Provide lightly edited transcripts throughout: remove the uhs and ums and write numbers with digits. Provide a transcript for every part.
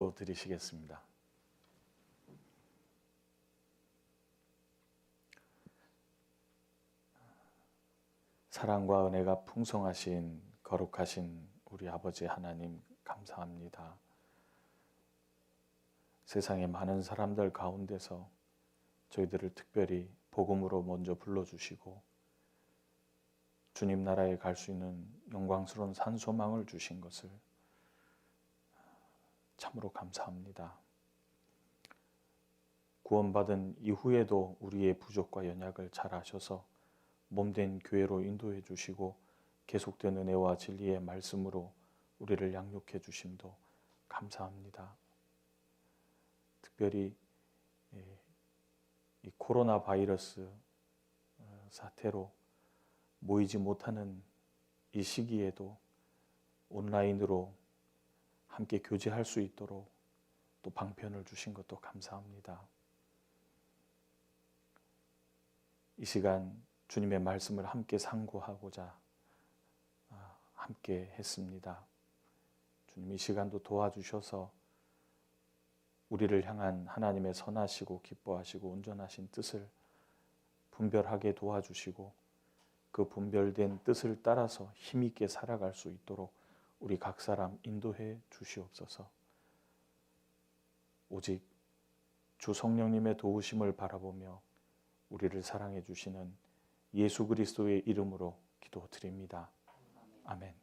기도드리시겠습니다. 사랑과 은혜가 풍성하신 거룩하신 우리 아버지 하나님 감사합니다. 세상의 많은 사람들 가운데서 저희들을 특별히 복음으로 먼저 불러주시고 주님 나라에 갈 수 있는 영광스러운 산소망을 주신 것을 참으로 감사합니다. 구원받은 이후에도 우리의 부족과 연약을 잘 아셔서 몸된 교회로 인도해 주시고 계속된 은혜와 진리의 말씀으로 우리를 양육해 주심도 감사합니다. 특별히 이 코로나 바이러스 사태로 모이지 못하는 이 시기에도 온라인으로 함께 교제할 수 있도록 또 방편을 주신 것도 감사합니다. 이 시간 주님의 말씀을 함께 상고하고자 함께 했습니다. 주님 이 시간도 도와주셔서 우리를 향한 하나님의 선하시고 기뻐하시고 온전하신 뜻을 분별하게 도와주시고 그 분별된 뜻을 따라서 힘있게 살아갈 수 있도록 우리 각 사람 인도해 주시옵소서. 오직 주 성령님의 도우심을 바라보며 우리를 사랑해 주시는 예수 그리스도의 이름으로 기도드립니다. 아멘.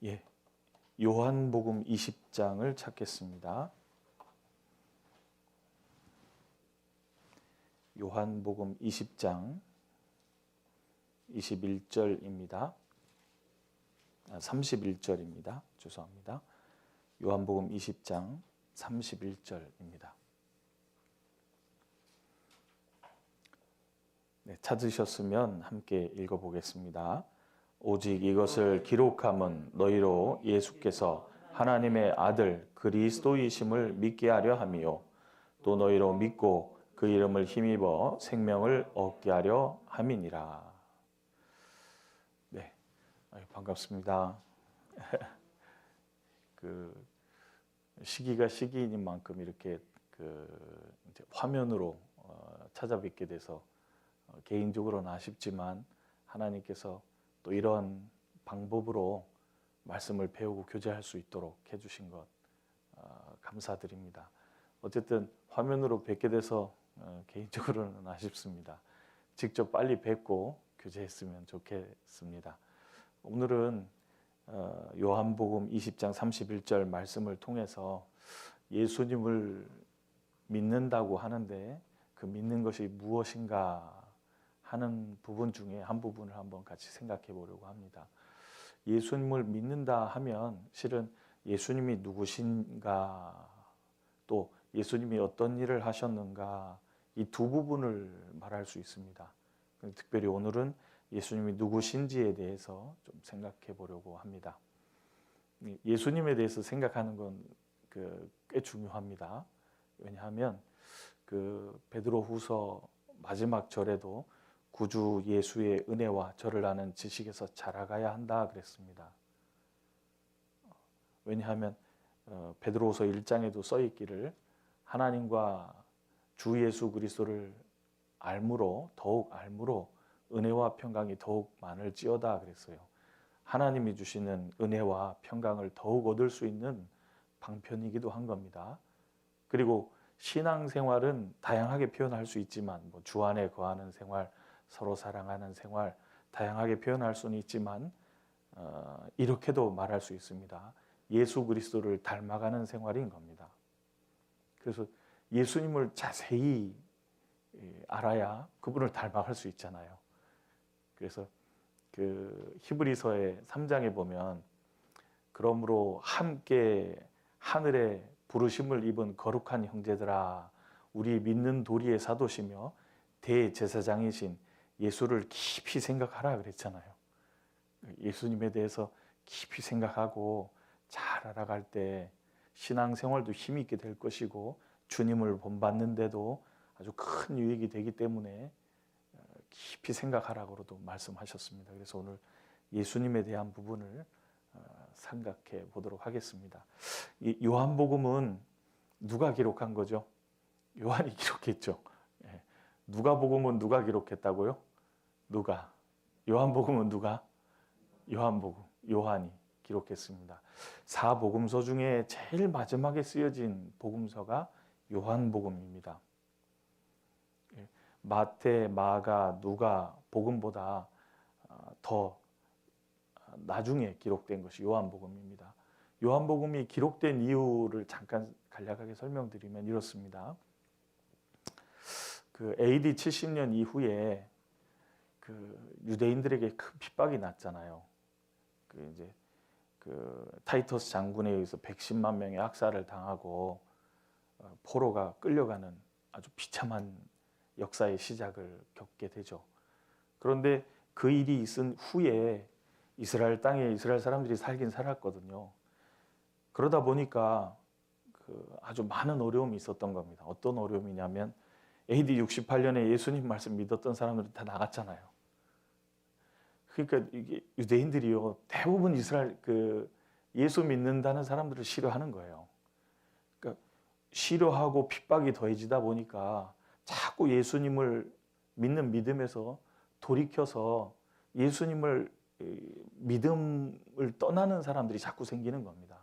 예, 요한복음 20장을 찾겠습니다. 요한복음 20장 21절입니다. 31절입니다. 죄송합니다. 요한복음 20장 31절입니다. 네, 찾으셨으면 함께 읽어보겠습니다. 오직 이것을 기록함은 너희로 예수께서 하나님의 아들 그리스도이심을 믿게 하려 함이요 또 너희로 믿고 그 이름을 힘입어 생명을 얻게 하려 함이니라. 네, 반갑습니다. 그 시기가 시기인 만큼 이렇게 이제 화면으로 찾아뵙게 돼서 개인적으로는 아쉽지만 하나님께서 또 이런 방법으로 말씀을 배우고 교제할 수 있도록 해주신 것 감사드립니다. 어쨌든 화면으로 뵙게 돼서 개인적으로는 아쉽습니다. 직접 빨리 뵙고 교제했으면 좋겠습니다. 오늘은 요한복음 20장 31절 말씀을 통해서 예수님을 믿는다고 하는데 그 믿는 것이 무엇인가 하는 부분 중에 한 부분을 한번 같이 생각해 보려고 합니다. 예수님을 믿는다 하면 실은 예수님이 누구신가 또 예수님이 어떤 일을 하셨는가 이 두 부분을 말할 수 있습니다. 특별히 오늘은 예수님이 누구신지에 대해서 좀 생각해 보려고 합니다. 예수님에 대해서 생각하는 건 꽤 중요합니다. 왜냐하면 베드로후서 마지막 절에도 구주 예수의 은혜와 저를 아는 지식에서 자라가야 한다 그랬습니다. 왜냐하면 베드로후서 1장에도 써 있기를 하나님과 주 예수 그리스도를 더욱 알므로 은혜와 평강이 더욱 많을지어다 그랬어요. 하나님이 주시는 은혜와 평강을 더욱 얻을 수 있는 방편이기도 한 겁니다. 그리고 신앙생활은 다양하게 표현할 수 있지만 주 안에 거하는 생활, 서로 사랑하는 생활 다양하게 표현할 수는 있지만 이렇게도 말할 수 있습니다. 예수 그리스도를 닮아가는 생활인 겁니다. 그래서 예수님을 자세히 알아야 그분을 닮아갈 수 있잖아요. 그래서 히브리서의 3장에 보면 그러므로 함께 하늘에 부르심을 입은 거룩한 형제들아 우리 믿는 도리의 사도시며 대제사장이신 예수를 깊이 생각하라 그랬잖아요. 예수님에 대해서 깊이 생각하고 잘 알아갈 때 신앙생활도 힘이 있게 될 것이고 주님을 본받는데도 아주 큰 유익이 되기 때문에 깊이 생각하라고도 말씀하셨습니다. 그래서 오늘 예수님에 대한 부분을 생각해 보도록 하겠습니다. 이 요한복음은 누가 기록한 거죠? 요한이 기록했죠. 예. 누가복음은 누가 기록했다고요? 누가? 요한복음은 누가? 요한복음, 요한이 기록했습니다. 4복음서 중에 제일 마지막에 쓰여진 복음서가 요한복음입니다. 마태, 마가, 누가 복음보다 더 나중에 기록된 것이 요한복음입니다. 요한복음이 기록된 이유를 잠깐 간략하게 설명드리면 이렇습니다. 그 AD 70년 이후에 그 유대인들에게 큰 핍박이 났잖아요. 그 이제 그 타이터스 장군에 의해서 110만 명의 학살을 당하고 포로가 끌려가는 아주 비참한 역사의 시작을 겪게 되죠. 그런데 그 일이 있은 후에 이스라엘 땅에 이스라엘 사람들이 살긴 살았거든요. 그러다 보니까 그 아주 많은 어려움이 있었던 겁니다. 어떤 어려움이냐면 AD 68년에 예수님 말씀 믿었던 사람들이 다 나갔잖아요. 그러니까 이게 유대인들이요 대부분 이스라엘 그 예수 믿는다는 사람들을 싫어하는 거예요. 그러니까 싫어하고 핍박이 더해지다 보니까 자꾸 예수님을 믿는 믿음에서 돌이켜서 예수님을 믿음을 떠나는 사람들이 자꾸 생기는 겁니다.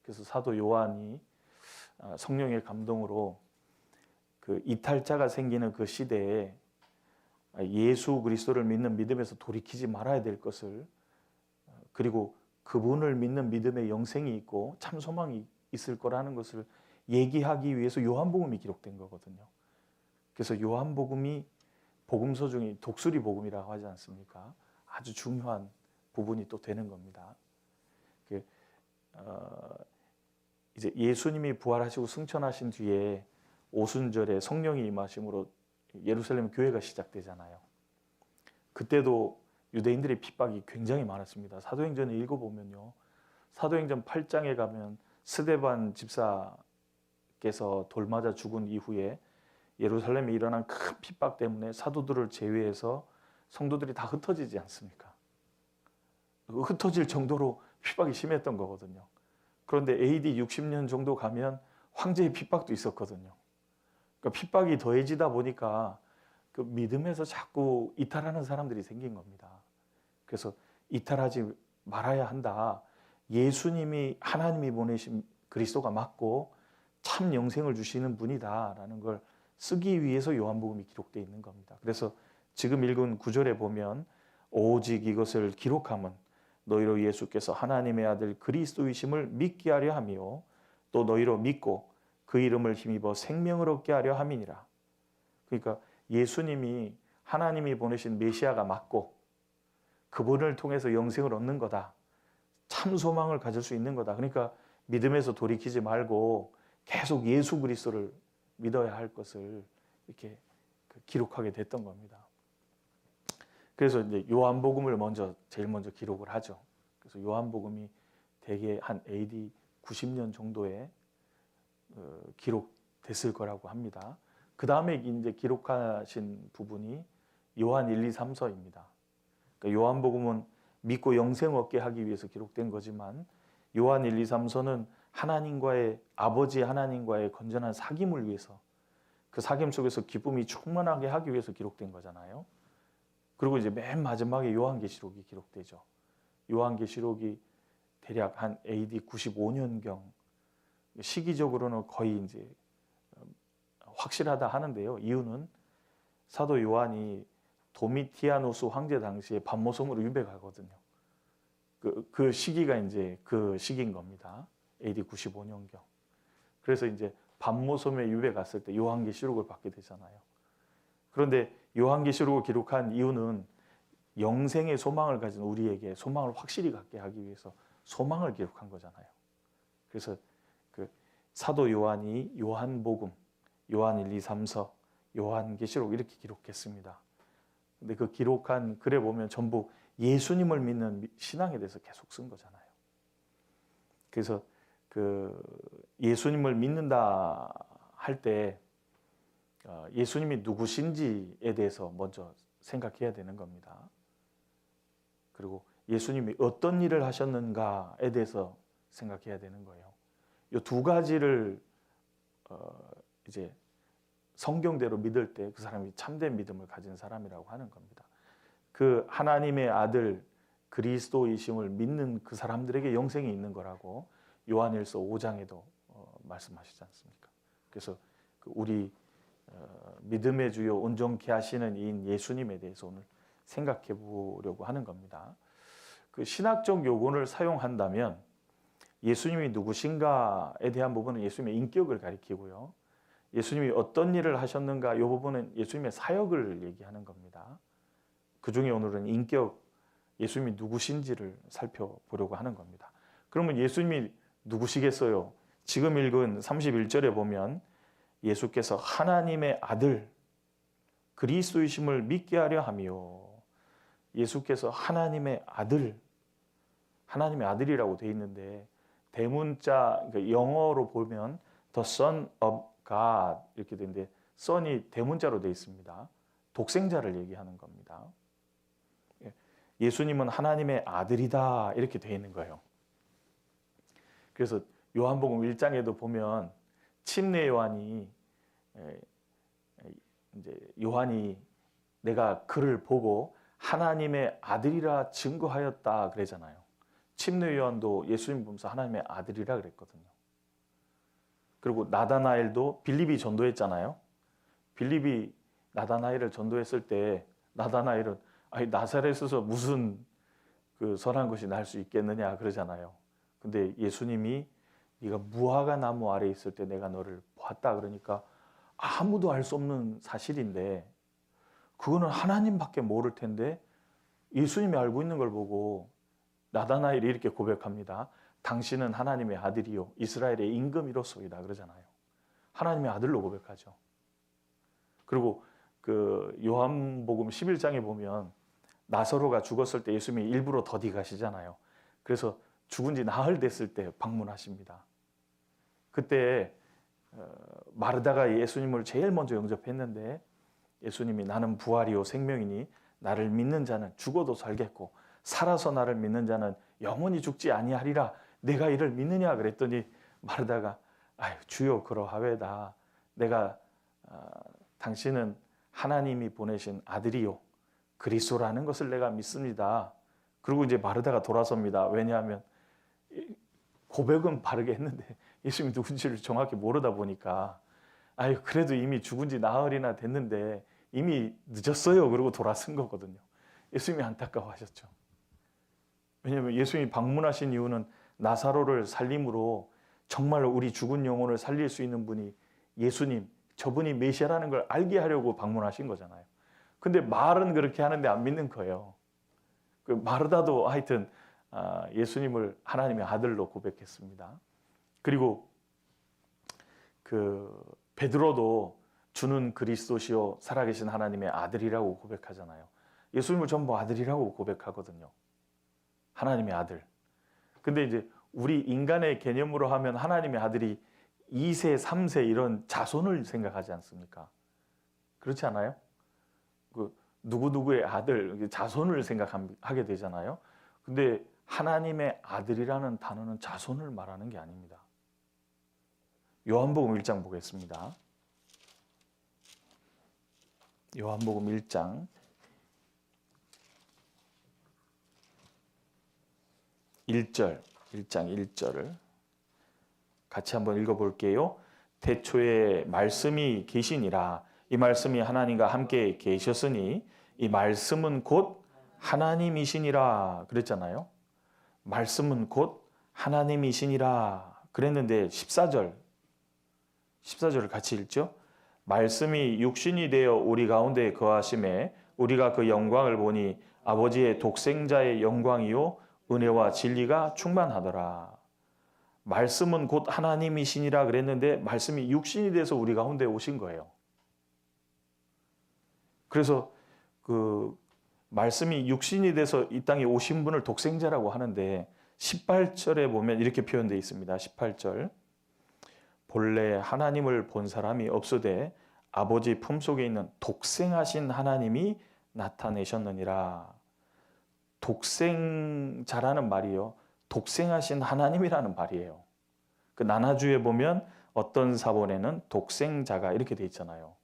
그래서 사도 요한이 성령의 감동으로 그 이탈자가 생기는 그 시대에 예수 그리스도를 믿는 믿음에서 돌이키지 말아야 될 것을, 그리고 그분을 믿는 믿음에 영생이 있고 참 소망이 있을 거라는 것을 얘기하기 위해서 요한복음이 기록된 거거든요. 그래서 요한복음이 복음서 중에 독수리 복음이라고 하지 않습니까? 아주 중요한 부분이 또 되는 겁니다. 이제 예수님이 부활하시고 승천하신 뒤에 오순절에 성령이 임하심으로 예루살렘 교회가 시작되잖아요. 그때도 유대인들의 핍박이 굉장히 많았습니다. 사도행전을 읽어보면요. 사도행전 8장에 가면 스데반 집사께서 돌 맞아 죽은 이후에 예루살렘에 일어난 큰 핍박 때문에 사도들을 제외해서 성도들이 다 흩어지지 않습니까? 흩어질 정도로 핍박이 심했던 거거든요. 그런데 AD 60년 정도 가면 황제의 핍박도 있었거든요. 그러니까 핍박이 더해지다 보니까 그 믿음에서 자꾸 이탈하는 사람들이 생긴 겁니다. 그래서 이탈하지 말아야 한다. 예수님이 하나님이 보내신 그리스도가 맞고 참 영생을 주시는 분이다라는 걸 쓰기 위해서 요한복음이 기록되어 있는 겁니다. 그래서 지금 읽은 9절에 보면 오직 이것을 기록함은 너희로 예수께서 하나님의 아들 그리스도이심을 믿게 하려 함이요 또 너희로 믿고 그 이름을 힘입어 생명을 얻게 하려 함이니라. 그러니까 예수님이 하나님이 보내신 메시아가 맞고 그분을 통해서 영생을 얻는 거다. 참 소망을 가질 수 있는 거다. 그러니까 믿음에서 돌이키지 말고 계속 예수 그리스도를 믿어야 할 것을 이렇게 기록하게 됐던 겁니다. 그래서 이제 요한복음을 제일 먼저 기록을 하죠. 그래서 요한복음이 대개 한 AD 90년 정도에 기록됐을 거라고 합니다. 그 다음에 이제 기록하신 부분이 요한 1, 2, 3서입니다. 그러니까 요한복음은 믿고 영생 얻게 하기 위해서 기록된 거지만 요한 1, 2, 3서는 아버지 하나님과의 건전한 사귐을 위해서, 그 사귐 속에서 기쁨이 충만하게 하기 위해서 기록된 거잖아요. 그리고 이제 맨 마지막에 요한계시록이 기록되죠. 요한계시록이 대략 한 AD 95년경, 시기적으로는 거의 이제 확실하다 하는데요. 이유는 사도 요한이 도미티아누스 황제 당시에 반모섬으로 유배가거든요. 그 시기가 이제 그 시기인 겁니다. AD 95년경. 그래서 이제 반모섬에 유배 갔을 때 요한계시록을 받게 되잖아요. 그런데 요한계시록을 기록한 이유는 영생의 소망을 가진 우리에게 소망을 확실히 갖게 하기 위해서 소망을 기록한 거잖아요. 그래서 그 사도 요한이 요한복음, 요한 1, 2, 3서, 요한계시록 이렇게 기록했습니다. 근데 그 기록한 글에 보면 전부 예수님을 믿는 신앙에 대해서 계속 쓴 거잖아요. 그래서 그 예수님을 믿는다 할 때 예수님이 누구신지에 대해서 먼저 생각해야 되는 겁니다. 그리고 예수님이 어떤 일을 하셨는가에 대해서 생각해야 되는 거예요. 이 두 가지를 이제 성경대로 믿을 때 그 사람이 참된 믿음을 가진 사람이라고 하는 겁니다. 그 하나님의 아들 그리스도이심을 믿는 그 사람들에게 영생이 있는 거라고 요한일서 5장에도 말씀하시지 않습니까? 그래서 우리 믿음의 주요 온전케 하시는 이인 예수님에 대해서 오늘 생각해 보려고 하는 겁니다. 그 신학적 요건을 사용한다면 예수님이 누구신가에 대한 부분은 예수님의 인격을 가리키고요. 예수님이 어떤 일을 하셨는가 이 부분은 예수님의 사역을 얘기하는 겁니다. 그 중에 오늘은 인격, 예수님이 누구신지를 살펴보려고 하는 겁니다. 그러면 예수님이 누구시겠어요? 지금 읽은 31절에 보면 예수께서 하나님의 아들 그리스도이심을 믿게 하려 하며, 예수께서 하나님의 아들, 하나님의 아들이라고 되어 있는데 대문자, 그러니까 영어로 보면 the son of God 이렇게 되는데 son이 대문자로 되어 있습니다. 독생자를 얘기하는 겁니다. 예수님은 하나님의 아들이다 이렇게 되어 있는 거예요. 그래서 요한복음 1장에도 보면 침례 요한이 이제 요한이 내가 그를 보고 하나님의 아들이라 증거하였다 그러잖아요. 침례 요한도 예수님 보면서 하나님의 아들이라 그랬거든요. 그리고 나다나엘도 빌립이 전도했잖아요. 빌립이 나다나엘을 전도했을 때 나다나엘은 아니 나사렛에서 무슨 그 선한 것이 날 수 있겠느냐 그러잖아요. 근데 예수님이 네가 무화과 나무 아래 있을 때 내가 너를 봤다 그러니까 아무도 알 수 없는 사실인데 그거는 하나님밖에 모를 텐데 예수님이 알고 있는 걸 보고 나다나엘이 이렇게 고백합니다. 당신은 하나님의 아들이요 이스라엘의 임금이로소이다 그러잖아요. 하나님의 아들로 고백하죠. 그리고 그 요한복음 11장에 보면 나사로가 죽었을 때 예수님이 일부러 더디 가시잖아요. 그래서 죽은 지 나흘 됐을 때 방문하십니다. 그때 마르다가 예수님을 제일 먼저 영접했는데 예수님이 나는 부활이요 생명이니 나를 믿는 자는 죽어도 살겠고 살아서 나를 믿는 자는 영원히 죽지 아니하리라 내가 이를 믿느냐 그랬더니 마르다가 아유 주여 그러하외다 내가 당신은 하나님이 보내신 아들이요 그리스도라는 것을 내가 믿습니다. 그리고 이제 마르다가 돌아섭니다. 왜냐하면 고백은 바르게 했는데 예수님이 누군지를 정확히 모르다 보니까 아유 그래도 이미 죽은 지 나흘이나 됐는데 이미 늦었어요. 그러고 돌아선 거거든요. 예수님이 안타까워하셨죠. 왜냐하면 예수님이 방문하신 이유는 나사로를 살림으로 정말로 우리 죽은 영혼을 살릴 수 있는 분이 예수님, 저분이 메시아라는 걸 알게 하려고 방문하신 거잖아요. 근데 말은 그렇게 하는데 안 믿는 거예요. 그 마르다도 하여튼 예수님을 하나님의 아들로 고백했습니다. 그리고 그 베드로도 주는 그리스도시요 살아계신 하나님의 아들이라고 고백하잖아요. 예수님을 전부 아들이라고 고백하거든요. 하나님의 아들. 근데 이제 우리 인간의 개념으로 하면 하나님의 아들이 2세, 3세 이런 자손을 생각하지 않습니까? 그렇지 않아요? 그 누구누구의 아들, 자손을 생각하게 되잖아요. 근데 하나님의 아들이라는 단어는 자손을 말하는 게 아닙니다. 요한복음 1장 보겠습니다. 요한복음 1장 1절, 1장 1절을 같이 한번 읽어볼게요. 태초에 말씀이 계시니라. 이 말씀이 하나님과 함께 계셨으니 이 말씀은 곧 하나님이시니라 그랬잖아요. 말씀은 곧 하나님이시니라 그랬는데 14절을 같이 읽죠. 말씀이 육신이 되어 우리 가운데 거하심에 우리가 그 영광을 보니 아버지의 독생자의 영광이요 은혜와 진리가 충만하더라. 말씀은 곧 하나님이시니라 그랬는데 말씀이 육신이 돼서 우리 가운데 오신 거예요. 그래서 그 말씀이 육신이 돼서 이 땅에 오신 분을 독생자라고 하는데 18절에 보면 이렇게 표현되어 있습니다. 18절 본래 하나님을 본 사람이 없으되 아버지 품속에 있는 독생하신 하나님이 나타내셨느니라. 독생자라는 말이요, 독생하신 하나님이라는 말이에요. 그 나나주에 보면 어떤 사본에는 독생자가 이렇게 돼 있잖아요.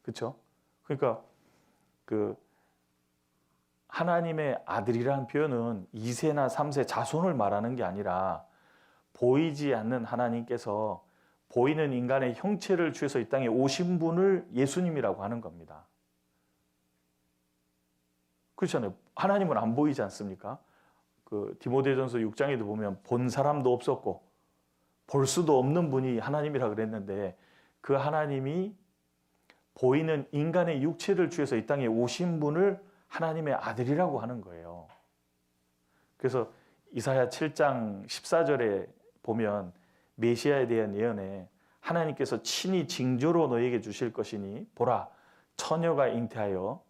그렇죠? 그러니까 그 하나님의 아들이라는 표현은 2세나 3세 자손을 말하는 게 아니라 보이지 않는 하나님께서 보이는 인간의 형체를 취해서 이 땅에 오신 분을 예수님이라고 하는 겁니다. 그렇잖아요. 하나님은 안 보이지 않습니까? 그 디모데전서 6장에도 보면 본 사람도 없었고 볼 수도 없는 분이 하나님이라 그랬는데 그 하나님이 보이는 인간의 육체를 취해서 이 땅에 오신 분을 하나님의 아들이라고 하는 거예요. 그래서 이사야 7장 14절에 보면 메시아에 대한 예언에 하나님께서 친히 징조로 너에게 주실 것이니 보라 처녀가 잉태하여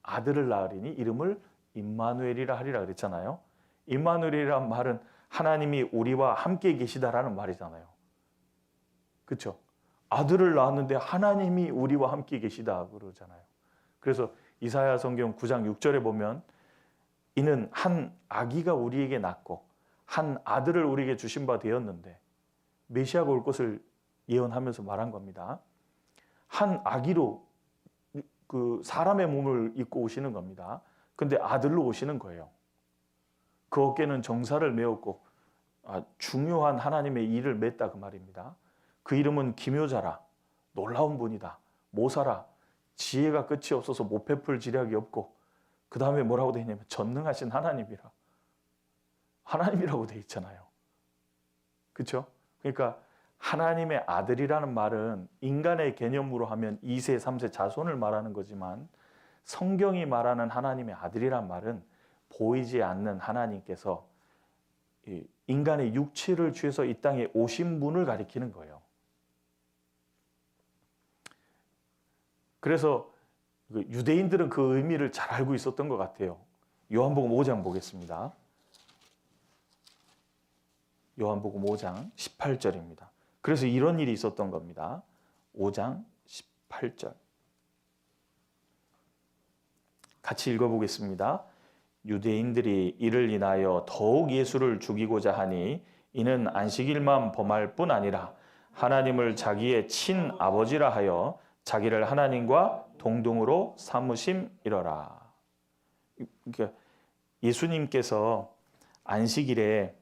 아들을 낳으리니 이름을 임마누엘이라 하리라 그랬잖아요. 임마누엘이란 말은 하나님이 우리와 함께 계시다라는 말이잖아요. 그렇죠? 아들을 낳았는데 하나님이 우리와 함께 계시다 그러잖아요. 그래서 이사야 성경 9장 6절에 보면 이는 한 아기가 우리에게 낳고 한 아들을 우리에게 주신 바 되었는데 메시아가 올 것을 예언하면서 말한 겁니다. 한 아기로 그 사람의 몸을 입고 오시는 겁니다. 근데 아들로 오시는 거예요. 그 어깨는 정사를 메었고 중요한 하나님의 일을 맺다 그 말입니다. 그 이름은 기묘자라 놀라운 분이다. 모사라 지혜가 끝이 없어서 못 베풀 지략이 없고 그 다음에 뭐라고 되어 있냐면 전능하신 하나님이라. 하나님이라고 되어 있잖아요. 그렇죠? 그러니까 하나님의 아들이라는 말은 인간의 개념으로 하면 2세, 3세 자손을 말하는 거지만 성경이 말하는 하나님의 아들이란 말은 보이지 않는 하나님께서 인간의 육체를 취해서 이 땅에 오신 분을 가리키는 거예요. 그래서 유대인들은 그 의미를 잘 알고 있었던 것 같아요. 요한복음 5장 보겠습니다. 요한복음 5장 18절입니다. 그래서 이런 일이 있었던 겁니다. 5장 18절. 같이 읽어보겠습니다. 유대인들이 이를 인하여 더욱 예수를 죽이고자 하니 이는 안식일만 범할 뿐 아니라 하나님을 자기의 친아버지라 하여 자기를 하나님과 동등으로 삼으심이러라. 그러니까 예수님께서 안식일에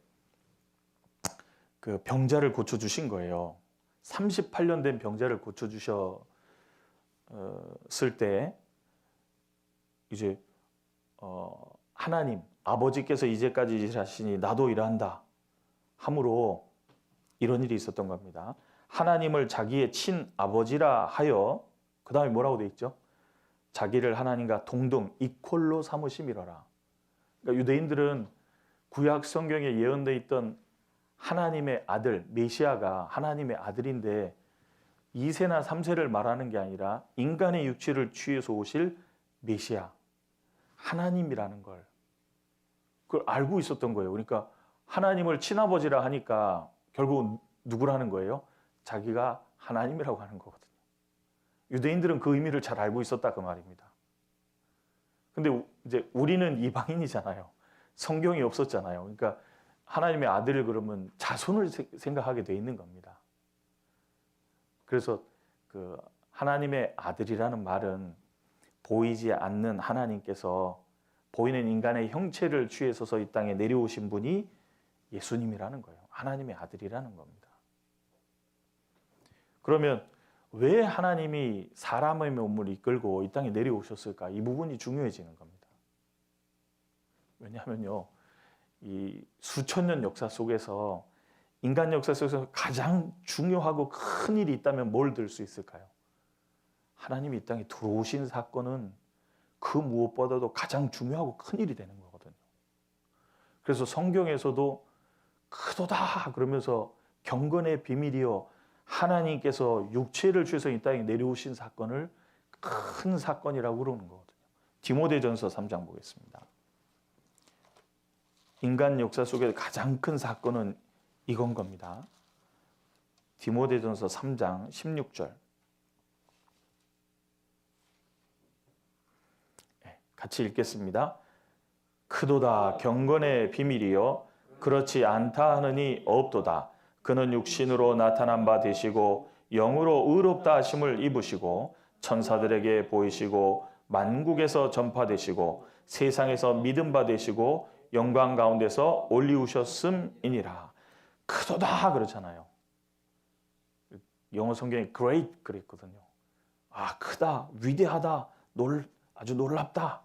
그 병자를 고쳐주신 거예요. 38년 된 병자를 고쳐주셨을 때 이제 하나님 아버지께서 이제까지 일하시니 나도 일한다 함으로 이런 일이 있었던 겁니다. 하나님을 자기의 친아버지라 하여 그 다음에 뭐라고 돼 있죠? 자기를 하나님과 동등 이퀄로 삼으심이러라. 그러니까 유대인들은 구약 성경에 예언되어 있던 하나님의 아들 메시아가 하나님의 아들인데 2세나 3세를 말하는 게 아니라 인간의 육체를 취해서 오실 메시아 하나님이라는 걸 그걸 알고 있었던 거예요. 그러니까 하나님을 친아버지라 하니까 결국은 누구라는 거예요? 자기가 하나님이라고 하는 거거든요. 유대인들은 그 의미를 잘 알고 있었다 그 말입니다. 근데 이제 우리는 이방인이잖아요. 성경이 없었잖아요. 그러니까 하나님의 아들을 그러면 자손을 생각하게 돼 있는 겁니다. 그래서 그 하나님의 아들이라는 말은 보이지 않는 하나님께서 보이는 인간의 형체를 취해서 이 땅에 내려오신 분이 예수님이라는 거예요. 하나님의 아들이라는 겁니다. 그러면 왜 하나님이 사람의 몸을 이끌고 이 땅에 내려오셨을까? 이 부분이 중요해지는 겁니다. 왜냐하면요, 이 수천 년 역사 속에서 인간 역사 속에서 가장 중요하고 큰 일이 있다면 뭘 들 수 있을까요? 하나님이 이 땅에 들어오신 사건은 그 무엇보다도 가장 중요하고 큰 일이 되는 거거든요. 그래서 성경에서도 크도다 그러면서 경건의 비밀이요 하나님께서 육체를 취해서 이 땅에 내려오신 사건을 큰 사건이라고 그러는 거거든요. 디모데전서 3장 보겠습니다. 인간 역사 속에 가장 큰 사건은 이건 겁니다. 디모데전서 3장 16절. 같이 읽겠습니다. 크도다 경건의 비밀이요 그렇지 않다 하느니 없도다. 그는 육신으로 나타난 바 되시고 영으로 의롭다 하심을 입으시고 천사들에게 보이시고 만국에서 전파되시고 세상에서 믿음 바 되시고 영광 가운데서 올리우셨음이니라. 크도다 그렇잖아요. 영어 성경에 great 그랬거든요. 아, 크다, 위대하다, 아주 놀랍다.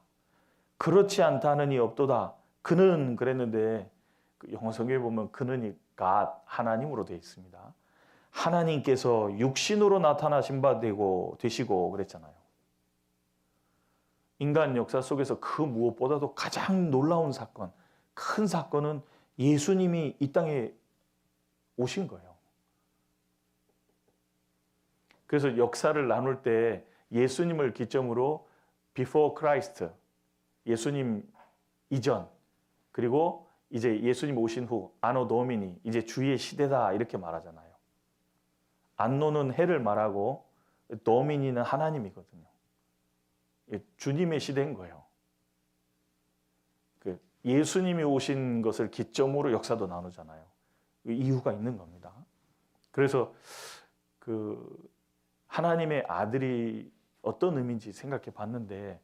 그렇지 않다는 이 없도다. 그는 그랬는데 영어 성경에 보면 그는 God, 하나님으로 되어 있습니다. 하나님께서 육신으로 나타나신 바 되시고 그랬잖아요. 인간 역사 속에서 그 무엇보다도 가장 놀라운 사건, 큰 사건은 예수님이 이 땅에 오신 거예요. 그래서 역사를 나눌 때 예수님을 기점으로 before Christ, 예수님 이전, 그리고 이제 예수님 오신 후 아노 도미니, 이제 주의 시대다 이렇게 말하잖아요. 안노는 해를 말하고 도미니는 하나님이거든요. 주님의 시대인 거예요. 예수님이 오신 것을 기점으로 역사도 나누잖아요. 이유가 있는 겁니다. 그래서 하나님의 아들이 어떤 의미인지 생각해 봤는데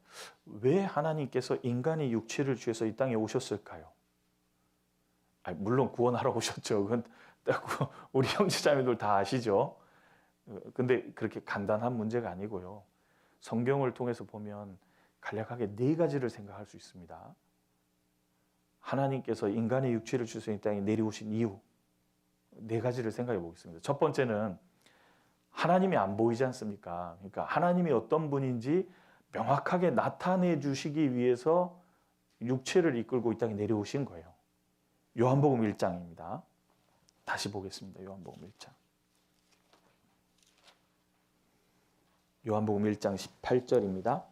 왜 하나님께서 인간의 육체를 취해서 이 땅에 오셨을까요? 물론 구원하러 오셨죠. 그건 우리 형제자매들 다 아시죠. 근데 그렇게 간단한 문제가 아니고요. 성경을 통해서 보면 간략하게 네 가지를 생각할 수 있습니다. 하나님께서 인간의 육체를 취해서 이 땅에 내려오신 이유 네 가지를 생각해 보겠습니다. 첫 번째는 하나님이 안 보이지 않습니까? 그러니까 하나님이 어떤 분인지 명확하게 나타내 주시기 위해서 육체를 이끌고 이 땅에 내려오신 거예요. 요한복음 1장입니다. 다시 보겠습니다. 요한복음 1장. 요한복음 1장 18절입니다.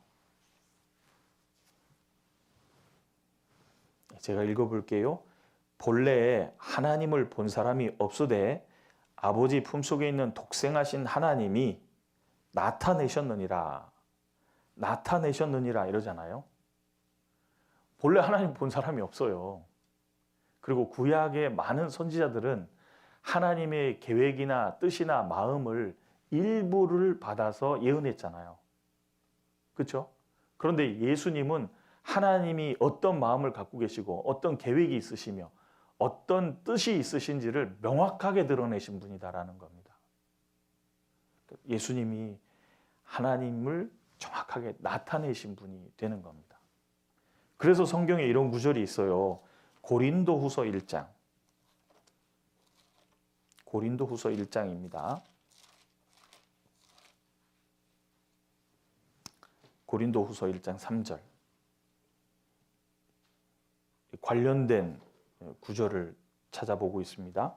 제가 읽어볼게요. 본래 하나님을 본 사람이 없으되 아버지 품속에 있는 독생하신 하나님이 나타내셨느니라. 나타내셨느니라 이러잖아요. 본래 하나님 본 사람이 없어요. 그리고 구약의 많은 선지자들은 하나님의 계획이나 뜻이나 마음을 일부를 받아서 예언했잖아요. 그렇죠? 그런데 예수님은 하나님이 어떤 마음을 갖고 계시고 어떤 계획이 있으시며 어떤 뜻이 있으신지를 명확하게 드러내신 분이다라는 겁니다. 예수님이 하나님을 정확하게 나타내신 분이 되는 겁니다. 그래서 성경에 이런 구절이 있어요. 고린도후서 1장. 고린도후서 1장입니다. 고린도후서 1장 3절. 관련된 구절을 찾아보고 있습니다.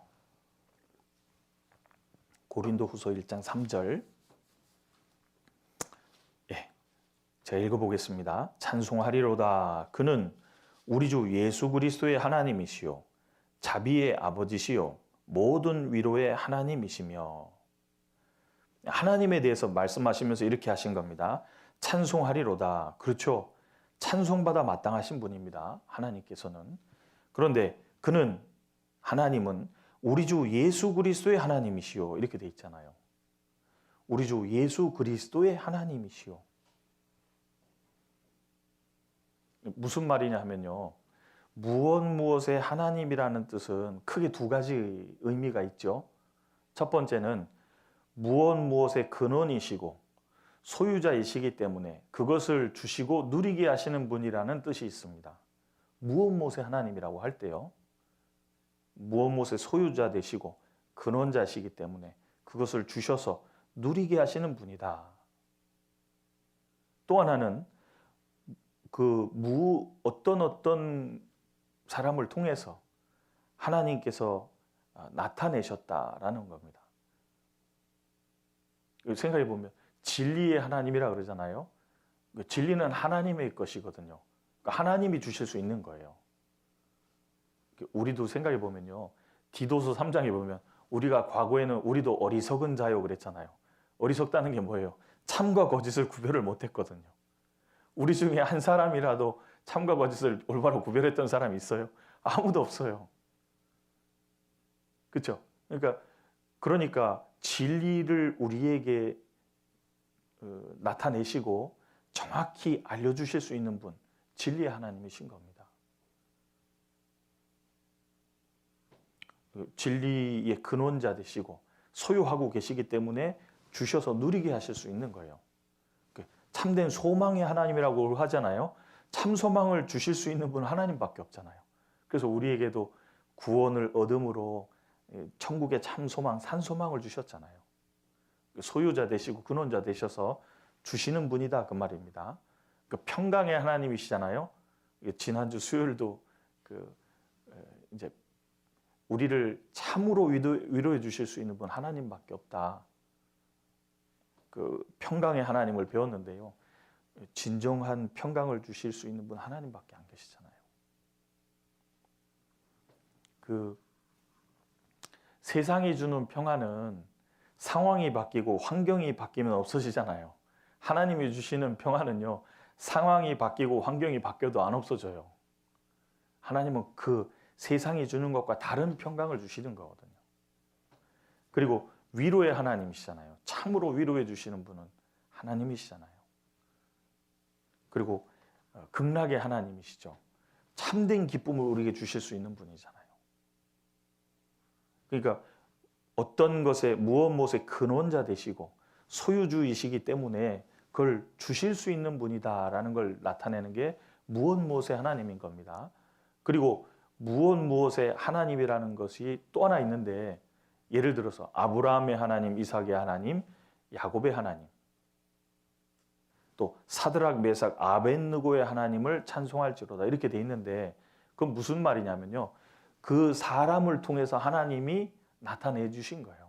고린도후서 1장 3절. 제가 읽어보겠습니다. 찬송하리로다. 그는 우리 주 예수 그리스도의 하나님이시요 자비의 아버지시요 모든 위로의 하나님이시며. 하나님에 대해서 말씀하시면서 이렇게 하신 겁니다. 찬송하리로다. 그렇죠. 찬송받아 마땅하신 분입니다. 하나님께서는. 그런데 그는, 하나님은 우리 주 예수 그리스도의 하나님이시요 이렇게 돼 있잖아요. 우리 주 예수 그리스도의 하나님이시요. 무슨 말이냐 하면요. 무엇의 하나님이라는 뜻은 크게 두 가지 의미가 있죠. 첫 번째는 무엇의 근원이시고 소유자이시기 때문에 그것을 주시고 누리게 하시는 분이라는 뜻이 있습니다. 무엇의 하나님이라고 할 때요. 무엇의 소유자 되시고 근원자시기 때문에 그것을 주셔서 누리게 하시는 분이다. 또 하나는 어떤 사람을 통해서 하나님께서 나타내셨다라는 겁니다. 생각해 보면 진리의 하나님이라 그러잖아요. 진리는 하나님의 것이거든요. 그러니까 하나님이 주실 수 있는 거예요. 우리도 생각해 보면요. 디도서 3장에 보면 우리가 과거에는 우리도 어리석은 자요 그랬잖아요. 어리석다는 게 뭐예요? 참과 거짓을 구별을 못했거든요. 우리 중에 한 사람이라도 참과 거짓을 올바로 구별했던 사람이 있어요? 아무도 없어요. 그렇죠? 그러니까 진리를 우리에게 나타내시고 정확히 알려주실 수 있는 분, 진리의 하나님이신 겁니다. 진리의 근원자 되시고 소유하고 계시기 때문에 주셔서 누리게 하실 수 있는 거예요. 참된 소망의 하나님이라고 하잖아요. 참 소망을 주실 수 있는 분은 하나님밖에 없잖아요. 그래서 우리에게도 구원을 얻음으로 천국의 참 소망, 산 소망을 주셨잖아요. 소유자 되시고 근원자 되셔서 주시는 분이다 그 말입니다. 평강의 하나님이시잖아요. 지난주 수요일도 이제 우리를 참으로 위로해 주실 수 있는 분 하나님밖에 없다. 평강의 하나님을 배웠는데요. 진정한 평강을 주실 수 있는 분 하나님밖에 안 계시잖아요. 세상이 주는 평안은 상황이 바뀌고 환경이 바뀌면 없어지잖아요. 하나님이 주시는 평안은요, 상황이 바뀌고 환경이 바뀌어도 안 없어져요. 하나님은 세상이 주는 것과 다른 평강을 주시는 거거든요. 그리고 위로의 하나님이시잖아요. 참으로 위로해 주시는 분은 하나님이시잖아요. 그리고 극락의 하나님이시죠. 참된 기쁨을 우리에게 주실 수 있는 분이잖아요. 그러니까 어떤 것에 무엇의 근원자 되시고 소유주이시기 때문에 그걸 주실 수 있는 분이다라는 걸 나타내는 게 무엇의 하나님인 겁니다. 그리고 무엇의 하나님이라는 것이 또 하나 있는데, 예를 들어서 아브라함의 하나님, 이삭의 하나님, 야곱의 하나님, 또 사드락, 메삭, 아벳느고의 하나님을 찬송할지로다 이렇게 돼 있는데, 그건 무슨 말이냐면요, 그 사람을 통해서 하나님이 나타내 주신 거예요.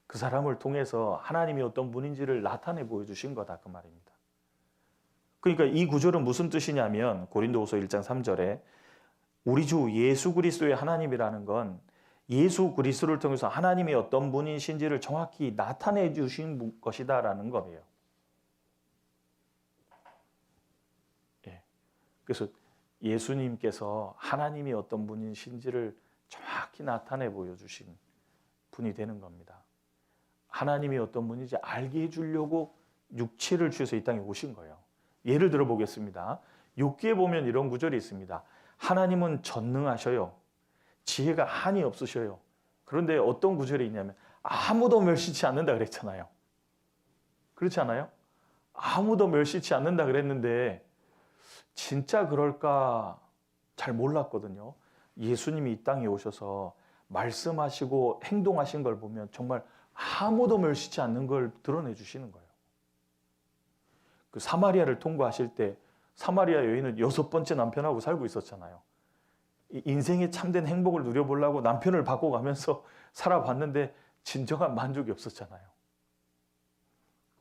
그 사람을 통해서 하나님이 어떤 분인지를 나타내 보여주신 거다 그 말입니다. 그러니까 이 구절은 무슨 뜻이냐면, 고린도후서 1장 3절에 우리 주 예수 그리스도의 하나님이라는 건 예수 그리스도를 통해서 하나님이 어떤 분이신지를 정확히 나타내 주신 것이다라는 거예요. 그래서 예수님께서 하나님이 어떤 분이신지를 정확히 나타내 보여주신 분이 되는 겁니다. 하나님이 어떤 분인지 알게 해주려고 육체를 주셔서 이 땅에 오신 거예요. 예를 들어 보겠습니다. 욥기에 보면 이런 구절이 있습니다. 하나님은 전능하셔요. 지혜가 한이 없으셔요. 그런데 어떤 구절이 있냐면 아무도 멸시치 않는다 그랬잖아요. 그렇지 않아요? 아무도 멸시치 않는다 그랬는데 진짜 그럴까 잘 몰랐거든요. 예수님이 이 땅에 오셔서 말씀하시고 행동하신 걸 보면 정말 아무도 멸시치 않는 걸 드러내 주시는 거예요. 그 사마리아를 통과하실 때 사마리아 여인은 6번째 남편하고 살고 있었잖아요. 인생의 참된 행복을 누려보려고 남편을 바꿔가면서 살아봤는데 진정한 만족이 없었잖아요.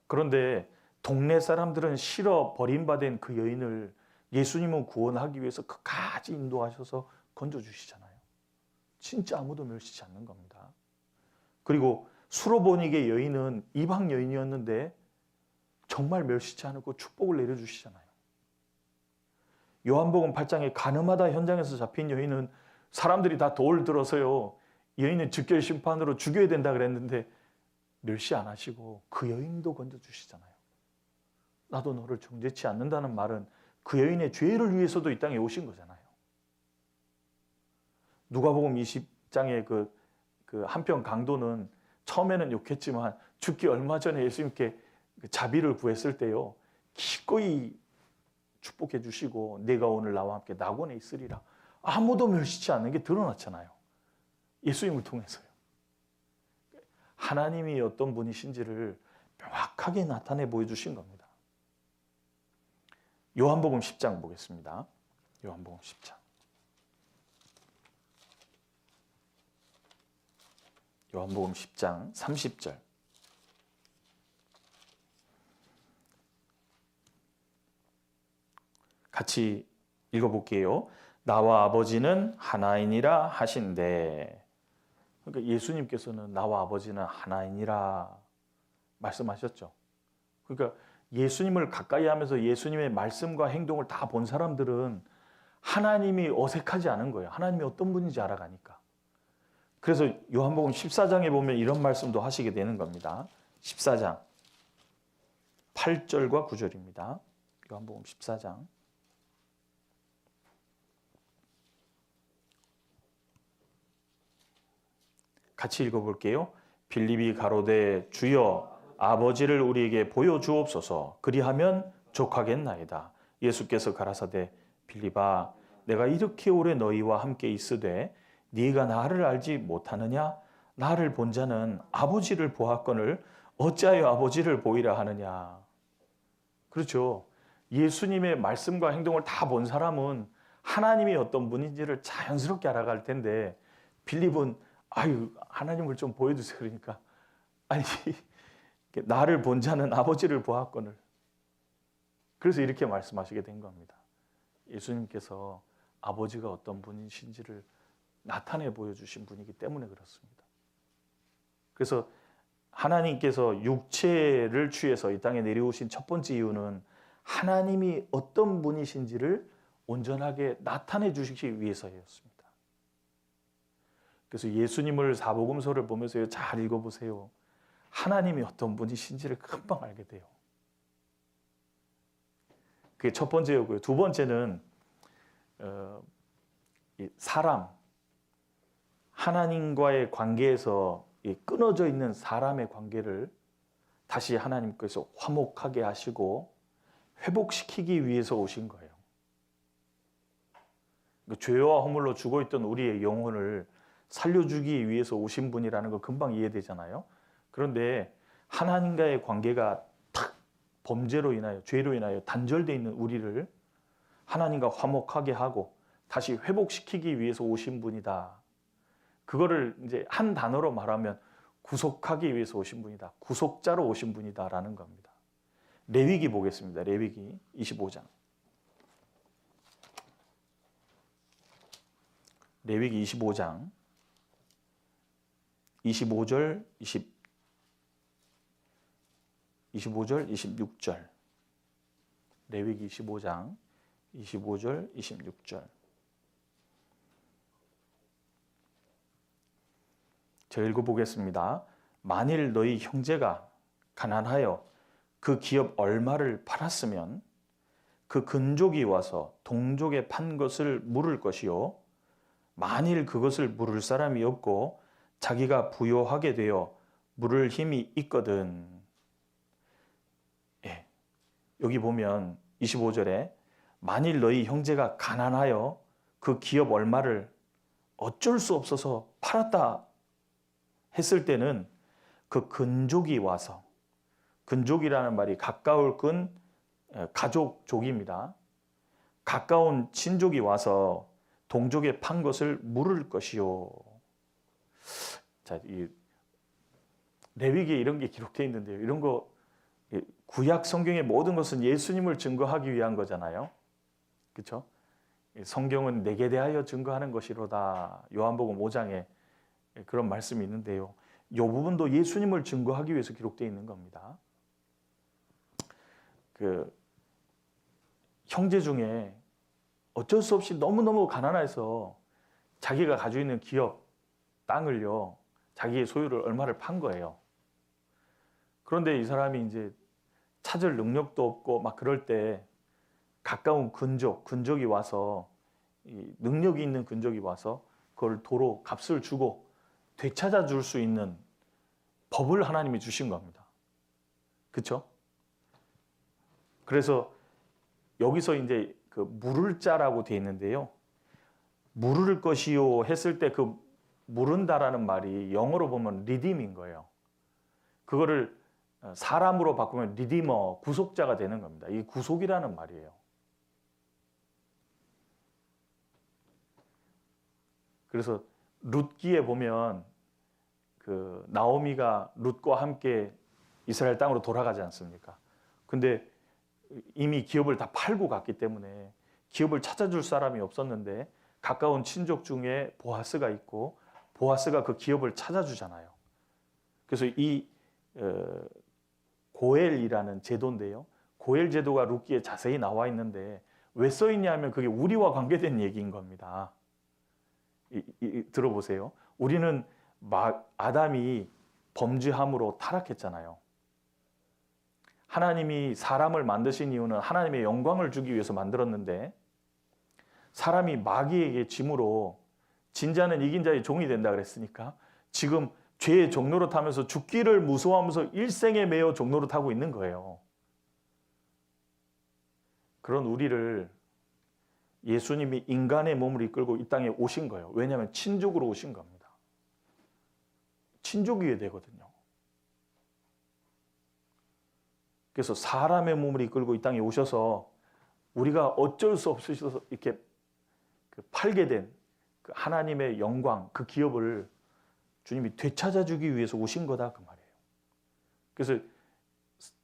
그런데 동네 사람들은 싫어 버림받은 그 여인을 예수님은 구원하기 위해서 끝까지 인도하셔서 건져주시잖아요. 진짜 아무도 멸시치 않는 겁니다. 그리고 수로보니게 여인은 이방 여인이었는데 정말 멸시치 않고 축복을 내려주시잖아요. 요한복음 8장에 가늠하다 현장에서 잡힌 여인은 사람들이 다 돌 들어서요, 여인은 즉결 심판으로 죽여야 된다 그랬는데 멸시 안 하시고 그 여인도 건져주시잖아요. 나도 너를 정죄치 않는다는 말은 그 여인의 죄를 위해서도 이 땅에 오신 거잖아요. 누가복음 20장의 그 한편 강도는 처음에는 욕했지만 죽기 얼마 전에 예수님께 자비를 구했을 때요, 기꺼이 축복해 주시고 내가 오늘 나와 함께 낙원에 있으리라. 아무도 멸시치 않는 게 드러났잖아요. 예수님을 통해서요. 하나님이 어떤 분이신지를 명확하게 나타내 보여주신 겁니다. 요한복음 10장 보겠습니다. 요한복음 10장. 요한복음 10장 30절. 같이 읽어볼게요. 나와 아버지는 하나이니라 하신대. 그러니까 예수님께서는 나와 아버지는 하나이니라 말씀하셨죠. 그러니까 예수님을 가까이 하면서 예수님의 말씀과 행동을 다 본 사람들은 하나님이 어색하지 않은 거예요. 하나님이 어떤 분인지 알아가니까. 그래서 요한복음 14장에 보면 이런 말씀도 하시게 되는 겁니다. 14장 8절과 9절입니다. 요한복음 14장. 같이 읽어볼게요. 빌립이 가로되 주여 아버지를 우리에게 보여주옵소서. 그리하면 족하겠나이다. 예수께서 가라사대 빌립아 내가 이렇게 오래 너희와 함께 있으되 네가 나를 알지 못하느냐? 나를 본 자는 아버지를 보았거늘 어찌하여 아버지를 보이라 하느냐? 그렇죠. 예수님의 말씀과 행동을 다 본 사람은 하나님이 어떤 분인지를 자연스럽게 알아갈 텐데 빌립은 아유 하나님을 좀 보여주세요. 그러니까 아니 나를 본 자는 아버지를 보았거늘. 그래서 이렇게 말씀하시게 된 겁니다. 예수님께서 아버지가 어떤 분이신지를 나타내 보여주신 분이기 때문에 그렇습니다. 그래서 하나님께서 육체를 취해서 이 땅에 내려오신 첫 번째 이유는 하나님이 어떤 분이신지를 온전하게 나타내 주시기 위해서였습니다. 그래서 예수님을 사복음서를 보면서 잘 읽어보세요. 하나님이 어떤 분이신지를 금방 알게 돼요. 그게 첫 번째였고요. 두 번째는 사람, 하나님과의 관계에서 끊어져 있는 사람의 관계를 다시 하나님께서 화목하게 하시고 회복시키기 위해서 오신 거예요. 죄와 허물로 죽어있던 우리의 영혼을 살려주기 위해서 오신 분이라는 거 금방 이해되잖아요. 그런데 하나님과의 관계가 탁 범죄로 인하여 죄로 인하여 단절되어 있는 우리를 하나님과 화목하게 하고 다시 회복시키기 위해서 오신 분이다. 그거를 이제 한 단어로 말하면 구속하기 위해서 오신 분이다. 구속자로 오신 분이다라는 겁니다. 레위기 보겠습니다. 레위기 25장. 레위기 25장 25절 26절. 레위기 25장 25절 26절. 제가 읽어보겠습니다. 만일 너희 형제가 가난하여 그 기업 얼마를 팔았으면 그 근족이 와서 동족에 판 것을 물을 것이요 만일 그것을 물을 사람이 없고 자기가 부요하게 되어 물을 힘이 있거든. 예, 여기 보면 25절에 만일 너희 형제가 가난하여 그 기업 얼마를 어쩔 수 없어서 팔았다 했을 때는 그 근족이 와서, 근족이라는 말이 가까울 근 가족족입니다. 가까운 친족이 와서 동족에 판 것을 물을 것이요. 자, 이 레위기에 이런 게 기록되어 있는데요. 이런 거 구약 성경의 모든 것은 예수님을 증거하기 위한 거잖아요. 그렇죠? 성경은 내게 대하여 증거하는 것이로다. 요한복음 5장에 그런 말씀이 있는데요. 이 부분도 예수님을 증거하기 위해서 기록되어 있는 겁니다. 그 형제 중에 어쩔 수 없이 너무너무 가난해서 자기가 가지고 있는 기업, 땅을요, 자기의 소유를 얼마를 판 거예요. 그런데 이 사람이 이제 찾을 능력도 없고 막 그럴 때 가까운 근족이 와서 능력이 있는 근족이 와서 그걸 도로 값을 주고 되찾아 줄 수 있는 법을 하나님이 주신 겁니다. 그렇죠? 그래서 여기서 이제 그 물을 자라고 되어 있는데요. 물을 것이요 했을 때 그 물은다라는 말이 영어로 보면 리딤인 거예요. 그거를 사람으로 바꾸면 리디머, 구속자가 되는 겁니다. 이 구속이라는 말이에요. 그래서 룻기에 보면 그 나오미가 룻과 함께 이스라엘 땅으로 돌아가지 않습니까? 근데 이미 기업을 다 팔고 갔기 때문에 기업을 찾아줄 사람이 없었는데 가까운 친족 중에 보아스가 있고 보아스가 그 기업을 찾아주잖아요. 그래서 이 고엘이라는 제도인데요. 고엘 제도가 룻기에 자세히 나와 있는데 왜 써 있냐면 그게 우리와 관계된 얘기인 겁니다. 들어보세요. 우리는 아담이 범죄함으로 타락했잖아요. 하나님이 사람을 만드신 이유는 하나님의 영광을 주기 위해서 만들었는데 사람이 마귀에게 짐으로 진자는 이긴 자의 종이 된다 그랬으니까 지금 죄의 종노릇 하면서 죽기를 무서워하면서 일생에 매여 종노릇 하고 있는 거예요. 그런 우리를 예수님이 인간의 몸을 이끌고 이 땅에 오신 거예요. 왜냐하면 친족으로 오신 겁니다. 친족이어야 되거든요. 그래서 사람의 몸을 이끌고 이 땅에 오셔서 우리가 어쩔 수 없으셔서 이렇게 팔게 된 그 하나님의 영광, 그 기업을 주님이 되찾아주기 위해서 오신 거다 그 말이에요. 그래서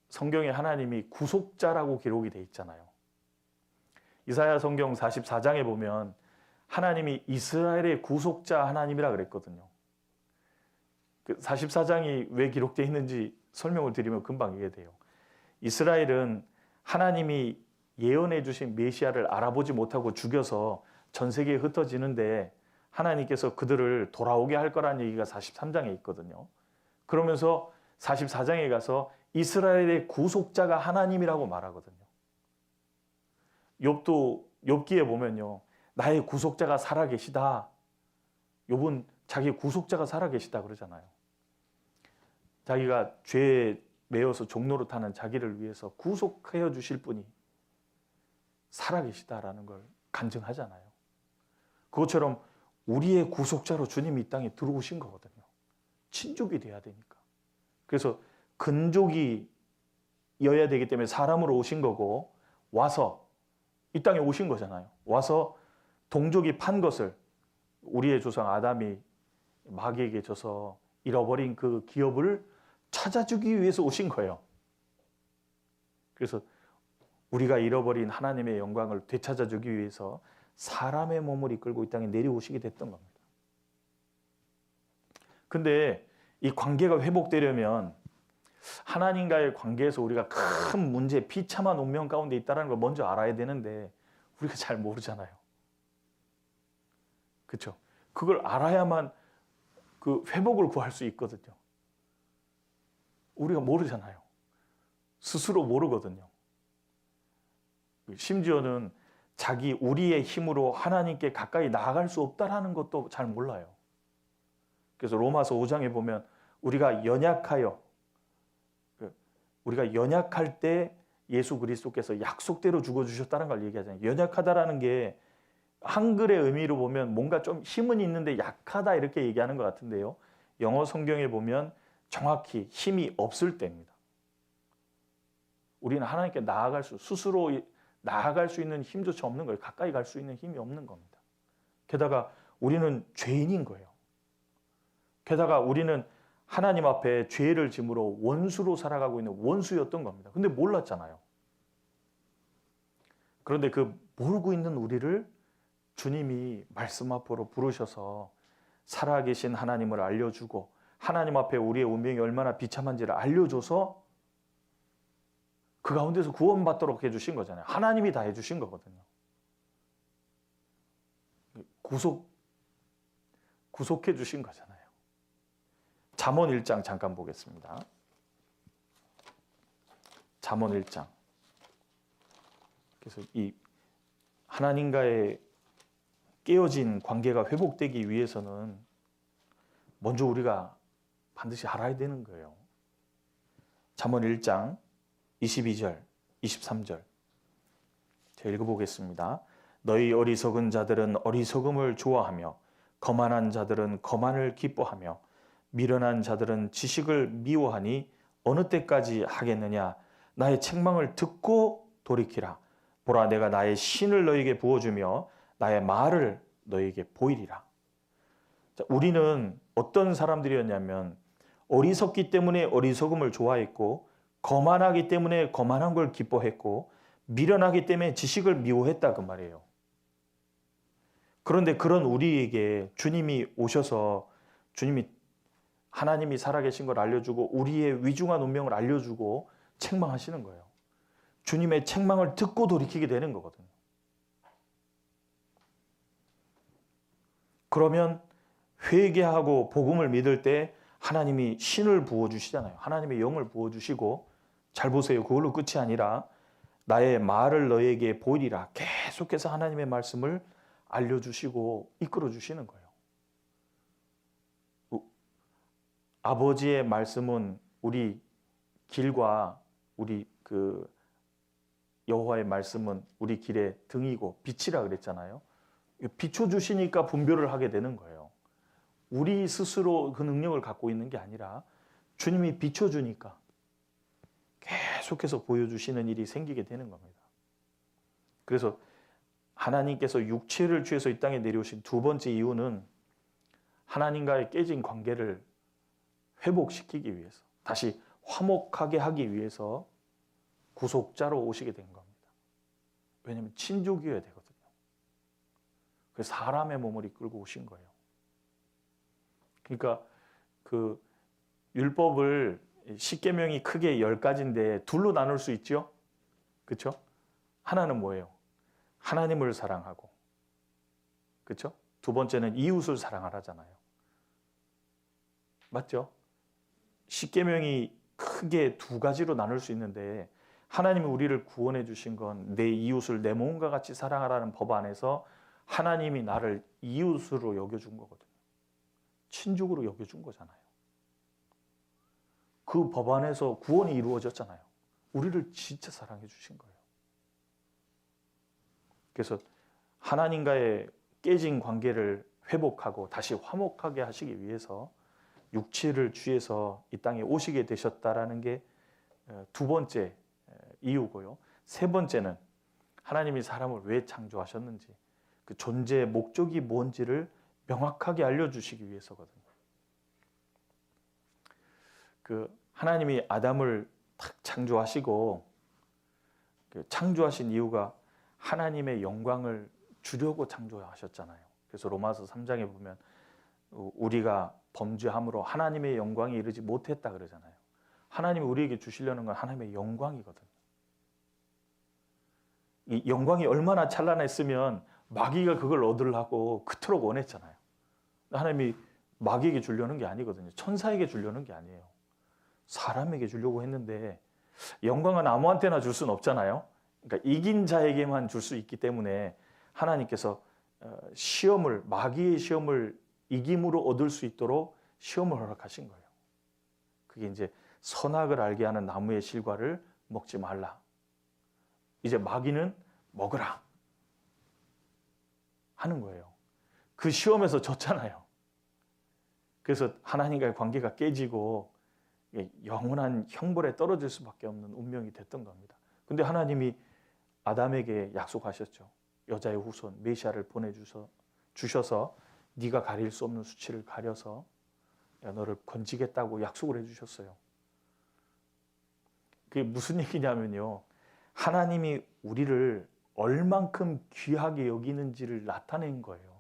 성경에 하나님이 구속자라고 기록이 돼 있잖아요. 이사야 성경 44장에 보면 하나님이 이스라엘의 구속자 하나님이라 그랬거든요. 그 44장이 왜 기록되어 있는지 설명을 드리면 금방 이해돼요. 이스라엘은 하나님이 예언해 주신 메시아를 알아보지 못하고 죽여서 전 세계에 흩어지는데 하나님께서 그들을 돌아오게 할 거라는 얘기가 43장에 있거든요. 그러면서 44장에 가서 이스라엘의 구속자가 하나님이라고 말하거든요. 욥기에 보면요. 나의 구속자가 살아계시다. 욥은 자기의 구속자가 살아계시다 그러잖아요. 자기가 죄에 매여서 종노릇하는 자기를 위해서 구속하여 주실 분이 살아계시다라는 걸 간증하잖아요. 그것처럼 우리의 구속자로 주님이 이 땅에 들어오신 거거든요. 친족이 돼야 되니까. 그래서 근족이어야 되기 때문에 사람으로 오신 거고 와서 이 땅에 오신 거잖아요. 와서 동족이 판 것을 우리의 조상 아담이 마귀에게 져서 잃어버린 그 기업을 찾아주기 위해서 오신 거예요. 그래서 우리가 잃어버린 하나님의 영광을 되찾아주기 위해서 사람의 몸을 이끌고 이 땅에 내려오시게 됐던 겁니다. 근데 이 관계가 회복되려면 하나님과의 관계에서 우리가 큰 문제, 비참한 운명 가운데 있다는 걸 먼저 알아야 되는데 우리가 잘 모르잖아요. 그렇죠? 그걸 알아야만 그 회복을 구할 수 있거든요. 우리가 모르잖아요. 스스로 모르거든요. 심지어는 우리의 힘으로 하나님께 가까이 나아갈 수 없다는 것도 잘 몰라요. 그래서 로마서 5장에 보면 우리가 연약할 때 예수 그리스도께서 약속대로 죽어주셨다는 걸 얘기하잖아요. 연약하다라는 게 한글의 의미로 보면 뭔가 좀 힘은 있는데 약하다 이렇게 얘기하는 것 같은데요. 영어 성경에 보면 정확히 힘이 없을 때입니다. 우리는 하나님께 스스로 나아갈 수 있는 힘조차 없는 거예요. 가까이 갈 수 있는 힘이 없는 겁니다. 게다가 우리는 죄인인 거예요. 게다가 우리는 하나님 앞에 죄를 짐으로 원수로 살아가고 있는 원수였던 겁니다. 근데 몰랐잖아요. 그런데 그 모르고 있는 우리를 주님이 말씀 앞으로 부르셔서 살아계신 하나님을 알려주고 하나님 앞에 우리의 운명이 얼마나 비참한지를 알려줘서 그 가운데서 구원받도록 해주신 거잖아요. 하나님이 다 해주신 거거든요. 구속해 주신 거잖아요. 잠언 1장 잠깐 보겠습니다. 잠언 1장. 그래서 이 하나님과의 깨어진 관계가 회복되기 위해서는 먼저 우리가 반드시 알아야 되는 거예요. 잠언 1장 22절, 23절. 제가 읽어보겠습니다. 너희 어리석은 자들은 어리석음을 좋아하며 거만한 자들은 거만을 기뻐하며 미련한 자들은 지식을 미워하니 어느 때까지 하겠느냐. 나의 책망을 듣고 돌이키라. 보라, 내가 나의 신을 너에게 부어주며 나의 말을 너에게 보이리라. 자, 우리는 어떤 사람들이었냐면 어리석기 때문에 어리석음을 좋아했고 거만하기 때문에 거만한 걸 기뻐했고 미련하기 때문에 지식을 미워했다 그 말이에요. 그런데 그런 우리에게 주님이 오셔서 하나님이 살아계신 걸 알려주고 우리의 위중한 운명을 알려주고 책망하시는 거예요. 주님의 책망을 듣고 돌이키게 되는 거거든요. 그러면 회개하고 복음을 믿을 때 하나님이 신을 부어주시잖아요. 하나님의 영을 부어주시고, 잘 보세요. 그걸로 끝이 아니라 나의 말을 너에게 보이리라. 계속해서 하나님의 말씀을 알려주시고 이끌어주시는 거예요. 아버지의 말씀은 우리 길과 우리 여호와의 말씀은 우리 길의 등이고 빛이라 그랬잖아요. 비춰주시니까 분별을 하게 되는 거예요. 우리 스스로 그 능력을 갖고 있는 게 아니라 주님이 비춰주니까 계속해서 보여주시는 일이 생기게 되는 겁니다. 그래서 하나님께서 육체를 취해서 이 땅에 내려오신 두 번째 이유는 하나님과의 깨진 관계를 회복시키기 위해서, 다시 화목하게 하기 위해서 구속자로 오시게 된 겁니다. 왜냐하면 친족이어야 되거든요. 그래서 사람의 몸을 이끌고 오신 거예요. 그러니까 그 율법을 10계명이 크게 10가지인데 둘로 나눌 수 있죠. 그렇죠? 하나는 뭐예요? 하나님을 사랑하고, 그렇죠? 두 번째는 이웃을 사랑하라잖아요. 맞죠? 10계명이 크게 두 가지로 나눌 수 있는데 하나님이 우리를 구원해 주신 건 내 이웃을 내 몸과 같이 사랑하라는 법 안에서 하나님이 나를 이웃으로 여겨준 거거든요. 친족으로 여겨준 거잖아요. 그 법 안에서 구원이 이루어졌잖아요. 우리를 진짜 사랑해 주신 거예요. 그래서 하나님과의 깨진 관계를 회복하고 다시 화목하게 하시기 위해서 육체를 취해서 이 땅에 오시게 되셨다라는 게 두 번째 이유고요. 세 번째는 하나님이 사람을 왜 창조하셨는지, 그 존재의 목적이 뭔지를 명확하게 알려주시기 위해서거든요. 하나님이 아담을 탁 창조하시고 창조하신 이유가 하나님의 영광을 주려고 창조하셨잖아요. 그래서 로마서 3장에 보면 우리가 범죄함으로 하나님의 영광에 이르지 못했다 그러잖아요. 하나님이 우리에게 주시려는 건 하나님의 영광이거든요. 이 영광이 얼마나 찬란했으면 마귀가 그걸 얻으려고 그토록 원했잖아요. 하나님이 마귀에게 주려는 게 아니거든요. 천사에게 주려는 게 아니에요. 사람에게 주려고 했는데 영광은 아무한테나 줄 수는 없잖아요. 그러니까 이긴 자에게만 줄 수 있기 때문에 하나님께서 마귀의 시험을 이김으로 얻을 수 있도록 시험을 허락하신 거예요. 그게 이제 선악을 알게 하는 나무의 실과를 먹지 말라. 이제 마귀는 먹으라 하는 거예요. 그 시험에서 졌잖아요. 그래서 하나님과의 관계가 깨지고 영원한 형벌에 떨어질 수밖에 없는 운명이 됐던 겁니다. 근데 하나님이 아담에게 약속하셨죠. 여자의 후손 메시아를 보내주셔서 네가 가릴 수 없는 수치를 가려서 너를 건지겠다고 약속을 해주셨어요. 그게 무슨 얘기냐면요. 하나님이 우리를 얼만큼 귀하게 여기는지를 나타낸 거예요.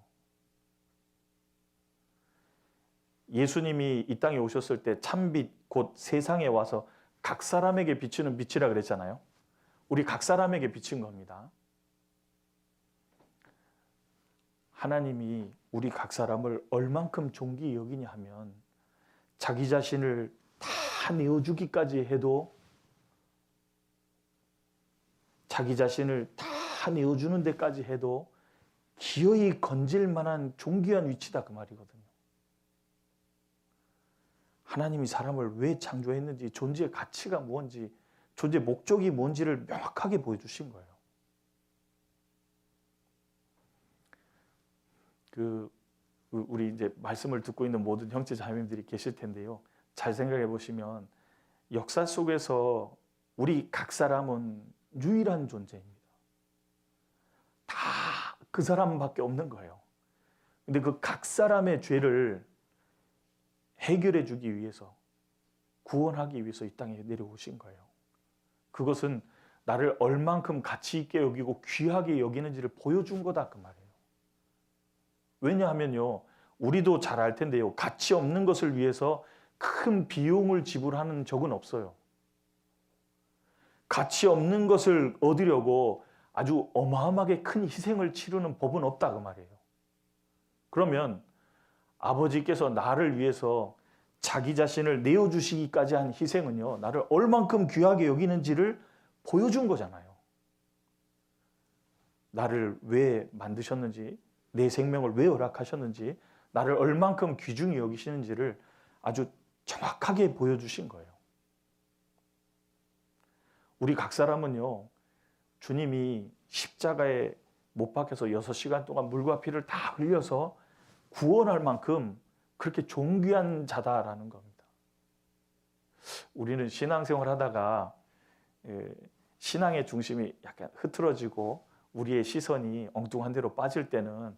예수님이 이 땅에 오셨을 때 참빛 곧 세상에 와서 각 사람에게 비추는 빛이라 그랬잖아요. 우리 각 사람에게 비친 겁니다. 하나님이 우리 각 사람을 얼만큼 존귀히 여기냐 하면 자기 자신을 다 내어주기까지 해도 자기 자신을 다 내어주는 데까지 해도 기어이 건질 만한 존귀한 위치다 그 말이거든요. 하나님이 사람을 왜 창조했는지, 존재의 가치가 뭔지, 존재의 목적이 뭔지를 명확하게 보여주신 거예요. 우리 이제 말씀을 듣고 있는 모든 형제 자매님들이 계실 텐데요. 잘 생각해 보시면 역사 속에서 우리 각 사람은 유일한 존재입니다. 다 그 사람밖에 없는 거예요. 근데 그 각 사람의 죄를 해결해 주기 위해서, 구원하기 위해서 이 땅에 내려오신 거예요. 그것은 나를 얼만큼 가치 있게 여기고 귀하게 여기는지를 보여준 거다 그 말이에요. 왜냐하면요, 우리도 잘 알 텐데요, 가치 없는 것을 위해서 큰 비용을 지불하는 적은 없어요. 가치 없는 것을 얻으려고 아주 어마어마하게 큰 희생을 치르는 법은 없다 그 말이에요. 그러면 아버지께서 나를 위해서 자기 자신을 내어주시기까지 한 희생은요, 나를 얼만큼 귀하게 여기는지를 보여준 거잖아요. 나를 왜 만드셨는지, 내 생명을 왜 허락하셨는지, 나를 얼만큼 귀중히 여기시는지를 아주 정확하게 보여주신 거예요. 우리 각 사람은요, 주님이 십자가에 못 박혀서 6시간 동안 물과 피를 다 흘려서 구원할 만큼 그렇게 존귀한 자다라는 겁니다. 우리는 신앙생활 하다가 신앙의 중심이 약간 흐트러지고 우리의 시선이 엉뚱한 데로 빠질 때는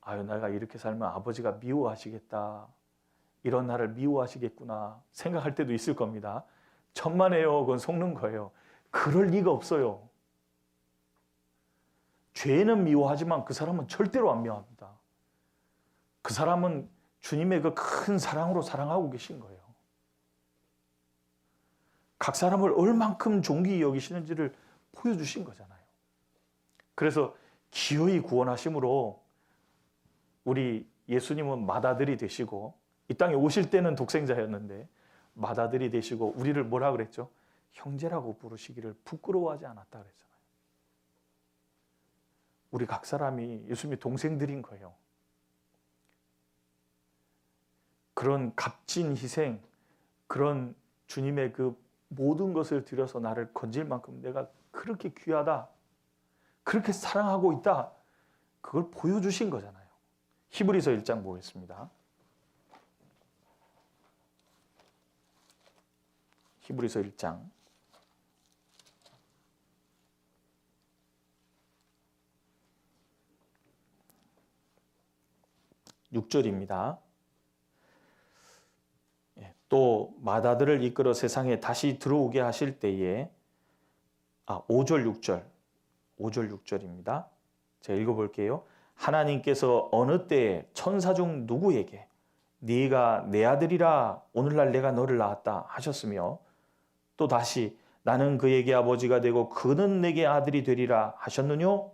아유, 내가 이렇게 살면 아버지가 미워하시겠다, 이런 나를 미워하시겠구나 생각할 때도 있을 겁니다. 천만에요, 그건 속는 거예요. 그럴 리가 없어요. 죄는 미워하지만 그 사람은 절대로 안 미워합니다. 그 사람은 주님의 그 큰 사랑으로 사랑하고 계신 거예요. 각 사람을 얼만큼 존귀히 여기시는지를 보여주신 거잖아요. 그래서 기어이 구원하심으로 우리 예수님은 맏아들이 되시고, 이 땅에 오실 때는 독생자였는데 맏아들이 되시고 우리를 뭐라 그랬죠? 형제라고 부르시기를 부끄러워하지 않았다 그랬잖아요. 우리 각 사람이 예수님의 동생들인 거예요. 그런 값진 희생, 그런 주님의 그 모든 것을 들여서 나를 건질 만큼 내가 그렇게 귀하다, 그렇게 사랑하고 있다, 그걸 보여주신 거잖아요. 히브리서 1장 보겠습니다. 히브리서 1장 6절입니다. 또 맏아들을 이끌어 세상에 다시 들어오게 하실 때에 5절 6절입니다. 제가 읽어볼게요. 하나님께서 어느 때에 천사 중 누구에게 네가 내 아들이라 오늘날 내가 너를 낳았다 하셨으며, 또 다시 나는 그에게 아버지가 되고 그는 내게 아들이 되리라 하셨느뇨?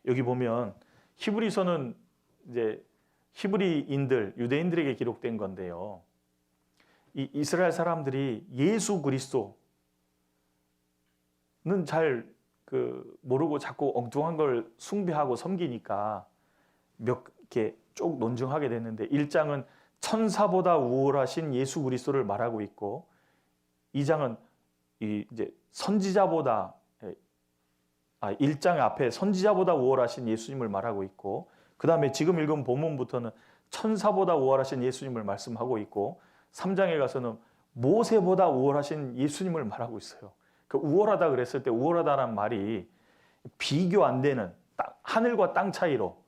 여기 보면 히브리서는 이제 히브리인들, 유대인들에게 기록된 건데요. 이 이스라엘 사람들이 예수 그리스도는 잘 모르고 자꾸 엉뚱한 걸 숭배하고 섬기니까 몇 개 쭉 논증하게 됐는데, 1장은 천사보다 우월하신 예수 그리스도를 말하고 있고, 2장은 이제 선지자보다 1장 앞에 선지자보다 우월하신 예수님을 말하고 있고, 그 다음에 지금 읽은 본문부터는 천사보다 우월하신 예수님을 말씀하고 있고, 3장에 가서는 모세보다 우월하신 예수님을 말하고 있어요. 그 우월하다 그랬을 때 우월하다는 말이 비교 안 되는 하늘과 땅 차이로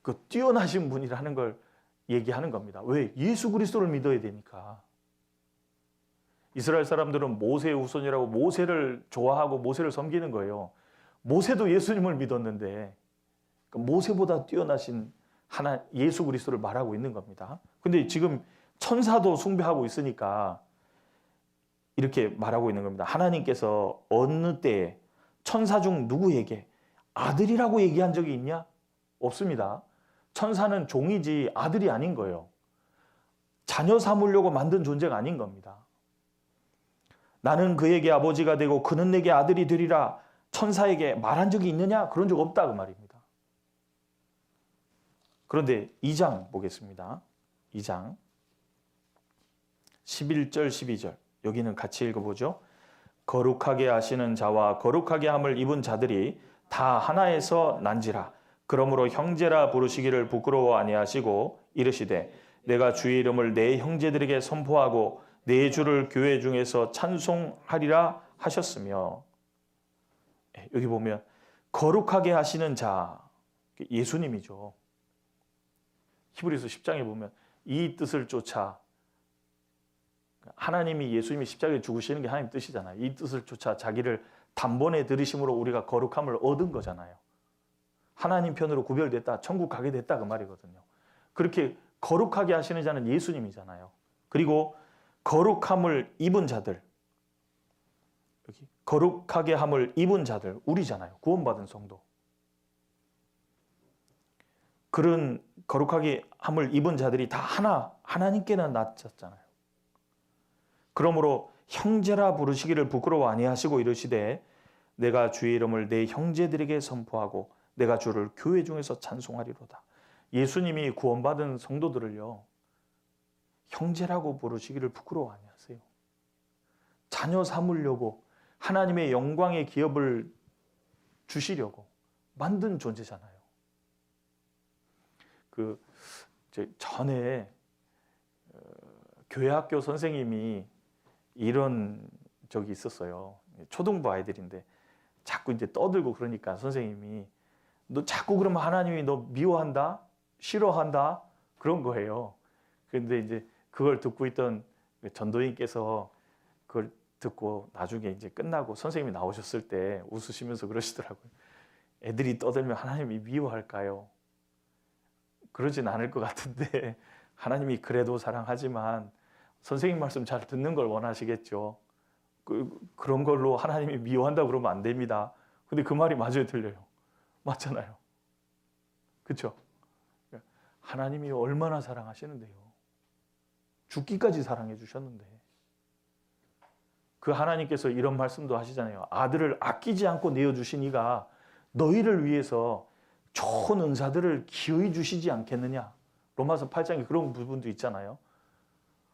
그 뛰어나신 분이라는 걸 얘기하는 겁니다. 왜? 예수 그리스도를 믿어야 되니까. 이스라엘 사람들은 모세의 후손이라고 모세를 좋아하고 모세를 섬기는 거예요. 모세도 예수님을 믿었는데 모세보다 뛰어나신 예수 그리스도를 말하고 있는 겁니다. 근데 지금 천사도 숭배하고 있으니까 이렇게 말하고 있는 겁니다. 하나님께서 어느 때에 천사 중 누구에게 아들이라고 얘기한 적이 있냐? 없습니다. 천사는 종이지 아들이 아닌 거예요. 자녀 삼으려고 만든 존재가 아닌 겁니다. 나는 그에게 아버지가 되고 그는 내게 아들이 되리라 천사에게 말한 적이 있느냐? 그런 적 없다 그 말입니다. 그런데 2장 보겠습니다. 2장 11절 12절 여기는 같이 읽어보죠. 거룩하게 하시는 자와 거룩하게 함을 입은 자들이 다 하나에서 난지라. 그러므로 형제라 부르시기를 부끄러워 아니하시고 이르시되 내가 주의 이름을 내 형제들에게 선포하고 내 주를 교회 중에서 찬송하리라 하셨으며, 여기 보면 거룩하게 하시는 자 예수님이죠. 히브리서 10장에 보면 이 뜻을 쫓아, 하나님이 예수님이 십자가에 죽으시는 게 하나님 뜻이잖아요. 이 뜻을 쫓아 자기를 단번에 들이심으로 우리가 거룩함을 얻은 거잖아요. 하나님 편으로 구별됐다, 천국 가게 됐다 그 말이거든요. 그렇게 거룩하게 하시는 자는 예수님이잖아요. 그리고 거룩함을 입은 자들, 거룩하게 함을 입은 자들, 우리잖아요. 구원받은 성도. 그런 거룩하게 함을 입은 자들이 다 하나님께는 낮췄잖아요. 그러므로 형제라 부르시기를 부끄러워 아니하시고 이르시되 내가 주의 이름을 내 형제들에게 선포하고 내가 주를 교회 중에서 찬송하리로다. 예수님이 구원받은 성도들을요, 형제라고 부르시기를 부끄러워 아니하세요. 자녀 삼으려고 하나님의 영광의 기업을 주시려고 만든 존재잖아요. 전에 교회학교 선생님이 이런 적이 있었어요. 초등부 아이들인데 자꾸 이제 떠들고 그러니까 선생님이 너 자꾸 그러면 하나님이 너 미워한다, 싫어한다 그런 거예요. 그런데 이제 그걸 듣고 있던 전도인께서 그걸 듣고 나중에 이제 끝나고 선생님이 나오셨을 때 웃으시면서 그러시더라고요. 애들이 떠들면 하나님이 미워할까요? 그러진 않을 것 같은데 하나님이 그래도 사랑하지만 선생님 말씀 잘 듣는 걸 원하시겠죠. 그런 걸로 하나님이 미워한다 그러면 안 됩니다. 근데 그 말이 맞아요, 틀려요? 맞잖아요. 그렇죠? 하나님이 얼마나 사랑하시는데요. 죽기까지 사랑해 주셨는데 그 하나님께서 이런 말씀도 하시잖아요. 아들을 아끼지 않고 내어주신 이가 너희를 위해서 좋은 은사들을 기어이 주시지 않겠느냐. 로마서 8장에 그런 부분도 있잖아요.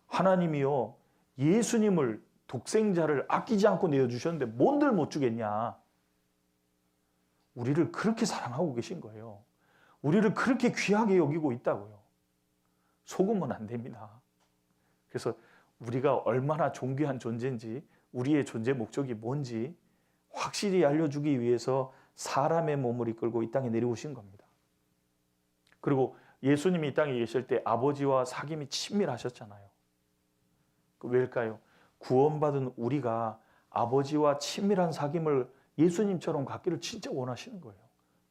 하나님이요 예수님을 독생자를 아끼지 않고 내어주셨는데 뭔들 못 주겠냐. 우리를 그렇게 사랑하고 계신 거예요. 우리를 그렇게 귀하게 여기고 있다고요. 속으면 안 됩니다. 그래서 우리가 얼마나 존귀한 존재인지 우리의 존재 목적이 뭔지 확실히 알려주기 위해서 사람의 몸을 이끌고 이 땅에 내려오신 겁니다. 그리고 예수님이 이 땅에 계실 때 아버지와 사귐이 친밀하셨잖아요. 왜일까요? 구원받은 우리가 아버지와 친밀한 사귐을 예수님처럼 갖기를 진짜 원하시는 거예요.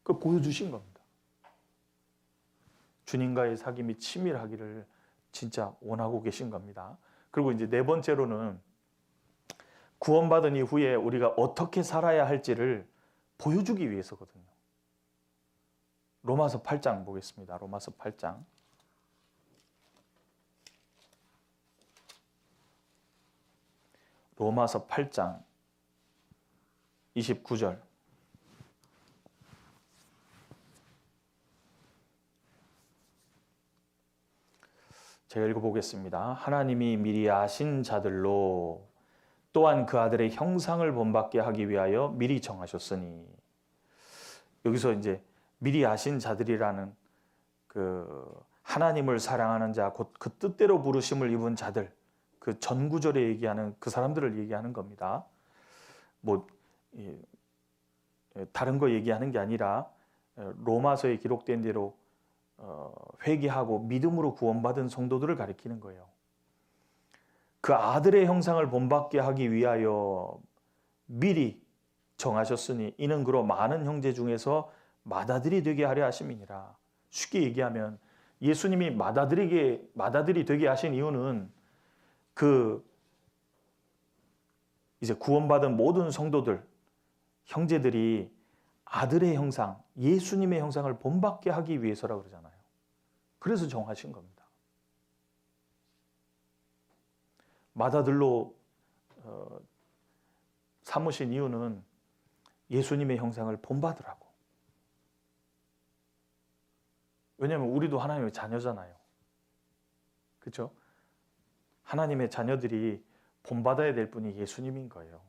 그걸 보여주신 겁니다. 주님과의 사귐이 친밀하기를 진짜 원하고 계신 겁니다. 그리고 이제 네 번째로는 구원받은 이후에 우리가 어떻게 살아야 할지를 보여주기 위해서거든요. 로마서 8장 보겠습니다. 로마서 8장. 로마서 8장 29절. 제가 읽어보겠습니다. 하나님이 미리 아신 자들로 또한 그 아들의 형상을 본받게 하기 위하여 미리 정하셨으니. 여기서 이제 미리 아신 자들이라는 그 하나님을 사랑하는 자, 곧 그 뜻대로 부르심을 입은 자들, 그 전구절에 얘기하는 그 사람들을 얘기하는 겁니다. 뭐 다른 거 얘기하는 게 아니라 로마서에 기록된 대로 회개하고 믿음으로 구원받은 성도들을 가리키는 거예요. 그 아들의 형상을 본받게 하기 위하여 미리 정하셨으니 이는 그로 많은 형제 중에서 맏아들이 되게 하려 하심이니라. 쉽게 얘기하면 예수님이 맏아들이 되게 하신 이유는 그 이제 구원받은 모든 성도들, 형제들이 아들의 형상, 예수님의 형상을 본받게 하기 위해서라고 그러잖아요. 그래서 정하신 겁니다. 맏아들로 삼으신 이유는 예수님의 형상을 본받으라고. 왜냐하면 우리도 하나님의 자녀잖아요. 그렇죠? 하나님의 자녀들이 본받아야 될 분이 예수님인 거예요.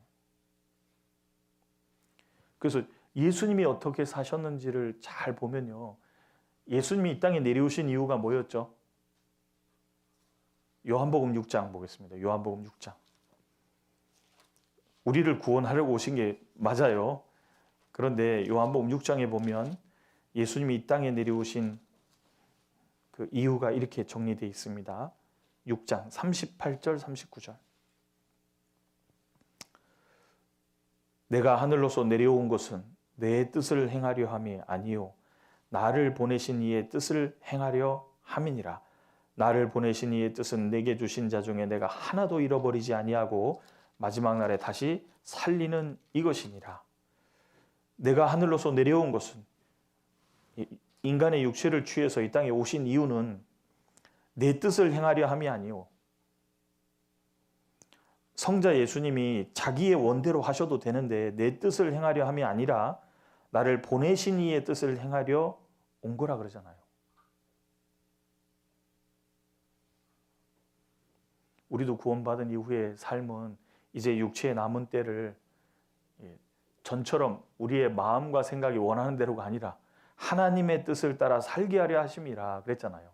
그래서 예수님이 어떻게 사셨는지를 잘 보면요. 예수님이 이 땅에 내려오신 이유가 뭐였죠? 요한복음 6장 보겠습니다. 요한복음 6장. 우리를 구원하려고 오신 게 맞아요. 그런데 요한복음 6장에 보면 예수님이 이 땅에 내려오신 그 이유가 이렇게 정리되어 있습니다. 6장 38절 39절. 내가 하늘로서 내려온 것은 내 뜻을 행하려 함이 아니요 나를 보내신 이의 뜻을 행하려 함이니라. 나를 보내신 이의 뜻은 내게 주신 자 중에 내가 하나도 잃어버리지 아니하고 마지막 날에 다시 살리는 이것이니라. 내가 하늘로서 내려온 것은, 인간의 육체를 취해서 이 땅에 오신 이유는 내 뜻을 행하려 함이 아니요, 성자 예수님이 자기의 원대로 하셔도 되는데 내 뜻을 행하려 함이 아니라 나를 보내신 이의 뜻을 행하려 온 거라 그러잖아요. 우리도 구원받은 이후의 삶은 이제 육체의 남은 때를 전처럼 우리의 마음과 생각이 원하는 대로가 아니라 하나님의 뜻을 따라 살게 하려 하심이라 그랬잖아요.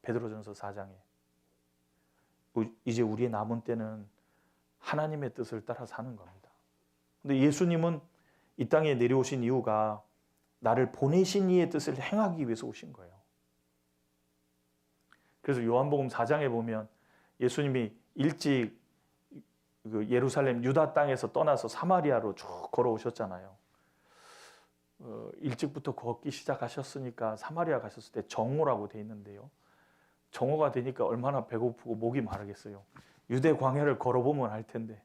베드로전서 4장에. 이제 우리의 남은 때는 하나님의 뜻을 따라 사는 겁니다. 근데 예수님은 이 땅에 내려오신 이유가 나를 보내신 이의 뜻을 행하기 위해서 오신 거예요. 그래서 요한복음 4장에 보면 예수님이 일찍 예루살렘 유다 땅에서 떠나서 사마리아로 쭉 걸어오셨잖아요. 일찍부터 걷기 시작하셨으니까 사마리아 가셨을 때 정오라고 돼 있는데요. 정오가 되니까 얼마나 배고프고 목이 마르겠어요. 유대 광야를 걸어보면 알 텐데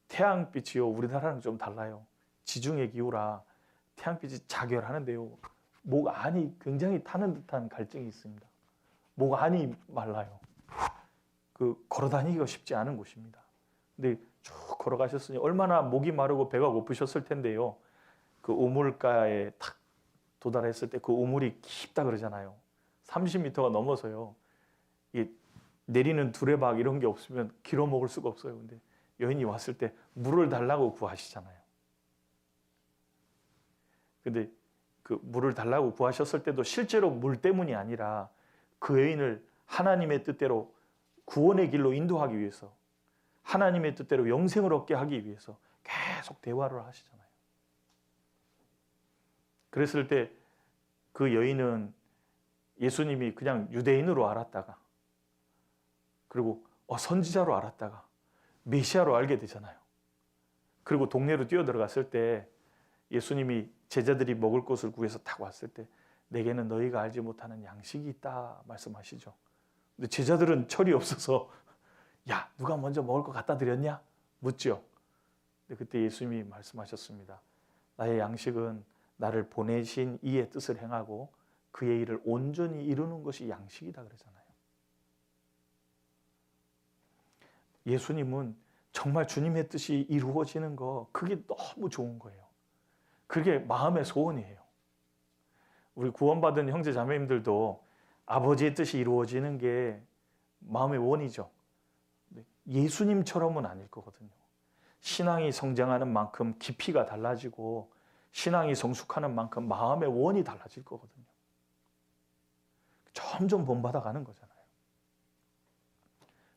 태양빛이요, 우리나라랑 좀 달라요. 지중해 기후라 태양빛이 자결하는데요, 목 안이 굉장히 타는 듯한 갈증이 있습니다. 목 안이 말라요. 걸어 다니기가 쉽지 않은 곳입니다. 근데 쭉 걸어가셨으니 얼마나 목이 마르고 배가 고프셨을 텐데요. 그 우물가에 탁 도달했을 때 그 우물이 깊다 그러잖아요. 30m가 넘어서요. 내리는 두레박 이런 게 없으면 길어 먹을 수가 없어요. 근데 여인이 왔을 때 물을 달라고 구하시잖아요. 근데 그 물을 달라고 구하셨을 때도 실제로 물 때문이 아니라 그 여인을 하나님의 뜻대로 구원의 길로 인도하기 위해서, 하나님의 뜻대로 영생을 얻게 하기 위해서 계속 대화를 하시잖아요. 그랬을 때 그 여인은 예수님이 그냥 유대인으로 알았다가, 그리고 선지자로 알았다가 메시아로 알게 되잖아요. 그리고 동네로 뛰어들어갔을 때 예수님이 제자들이 먹을 것을 구해서 딱 왔을 때 내게는 너희가 알지 못하는 양식이 있다 말씀하시죠. 근데 제자들은 철이 없어서 야, 누가 먼저 먹을 거 갖다 드렸냐? 묻죠. 근데 그때 예수님이 말씀하셨습니다. 나의 양식은 나를 보내신 이의 뜻을 행하고 그의 일을 온전히 이루는 것이 양식이다 그러잖아요. 예수님은 정말 주님의 뜻이 이루어지는 거, 그게 너무 좋은 거예요. 그게 마음의 소원이에요. 우리 구원받은 형제 자매님들도 아버지의 뜻이 이루어지는 게 마음의 원이죠. 예수님처럼은 아닐 거거든요. 신앙이 성장하는 만큼 깊이가 달라지고 신앙이 성숙하는 만큼 마음의 원이 달라질 거거든요. 점점 본받아 가는 거잖아요.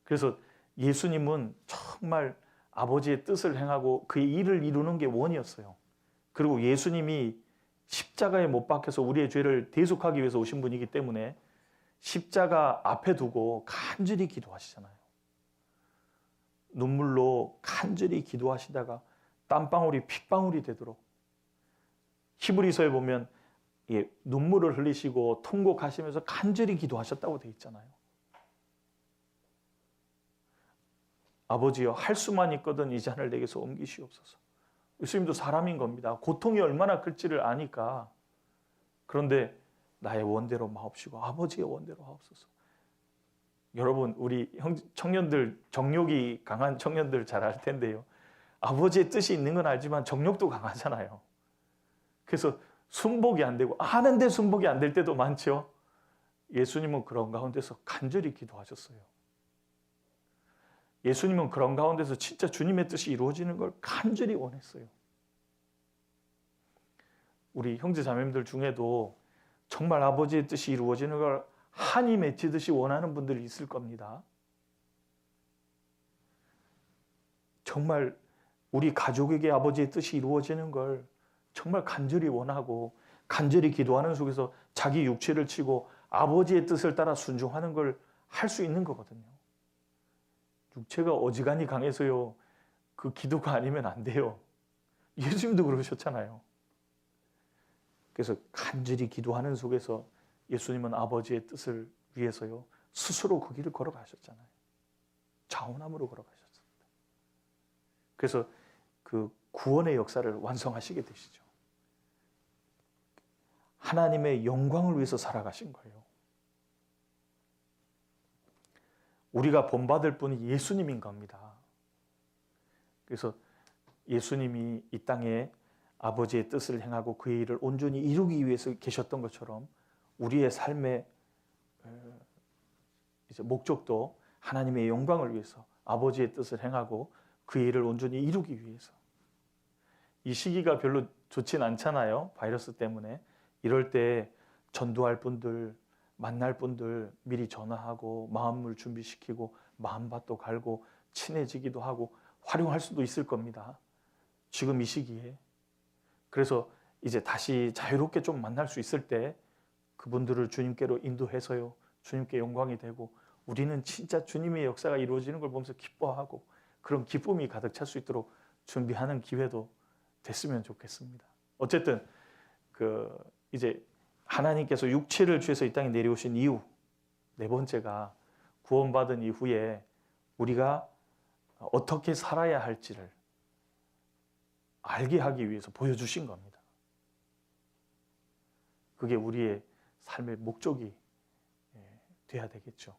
그래서 예수님은 정말 아버지의 뜻을 행하고 그의 일을 이루는 게 원이었어요. 그리고 예수님이 십자가에 못 박혀서 우리의 죄를 대속하기 위해서 오신 분이기 때문에 십자가 앞에 두고 간절히 기도하시잖아요. 눈물로 간절히 기도하시다가 땀방울이 핏방울이 되도록, 히브리서에 보면 눈물을 흘리시고 통곡하시면서 간절히 기도하셨다고 되어 있잖아요. 아버지여, 할 수만 있거든 이 잔을 내게서 옮기시옵소서. 예수님도 사람인 겁니다. 고통이 얼마나 클지를 아니까. 그런데 나의 원대로 마옵시고 아버지의 원대로 하옵소서. 여러분, 우리 청년들, 정욕이 강한 청년들 잘 알 텐데요. 아버지의 뜻이 있는 건 알지만 정욕도 강하잖아요. 그래서 순복이 안 되고, 아는데 순복이 안 될 때도 많죠. 예수님은 그런 가운데서 간절히 기도하셨어요. 예수님은 그런 가운데서 진짜 주님의 뜻이 이루어지는 걸 간절히 원했어요. 우리 형제 자매님들 중에도 정말 아버지의 뜻이 이루어지는 걸 한이 맺히듯이 원하는 분들이 있을 겁니다. 정말 우리 가족에게 아버지의 뜻이 이루어지는 걸 정말 간절히 원하고 간절히 기도하는 속에서 자기 육체를 치고 아버지의 뜻을 따라 순종하는 걸 할 수 있는 거거든요. 육체가 어지간히 강해서요, 그 기도가 아니면 안 돼요. 예수님도 그러셨잖아요. 그래서 간절히 기도하는 속에서 예수님은 아버지의 뜻을 위해서요, 스스로 그 길을 걸어가셨잖아요. 자원함으로 걸어가셨습니다. 그래서 그 구원의 역사를 완성하시게 되시죠. 하나님의 영광을 위해서 살아가신 거예요. 우리가 본받을 분이 예수님인 겁니다. 그래서 예수님이 이 땅에 아버지의 뜻을 행하고 그의 일을 온전히 이루기 위해서 계셨던 것처럼 우리의 삶의 이제 목적도 하나님의 영광을 위해서 아버지의 뜻을 행하고 그의 일을 온전히 이루기 위해서. 이 시기가 별로 좋진 않잖아요. 바이러스 때문에. 이럴 때 전도할 분들, 만날 분들 미리 전화하고 마음을 준비시키고 마음밭도 갈고 친해지기도 하고 활용할 수도 있을 겁니다. 지금 이 시기에. 그래서 이제 다시 자유롭게 좀 만날 수 있을 때 그분들을 주님께로 인도해서요. 주님께 영광이 되고 우리는 진짜 주님의 역사가 이루어지는 걸 보면서 기뻐하고 그런 기쁨이 가득 찰 수 있도록 준비하는 기회도 됐으면 좋겠습니다. 어쨌든 이제 하나님께서 육체를 주에서 이 땅에 내려오신 이유, 네 번째가 구원받은 이후에 우리가 어떻게 살아야 할지를 알게 하기 위해서 보여주신 겁니다. 그게 우리의 삶의 목적이 돼야 되겠죠.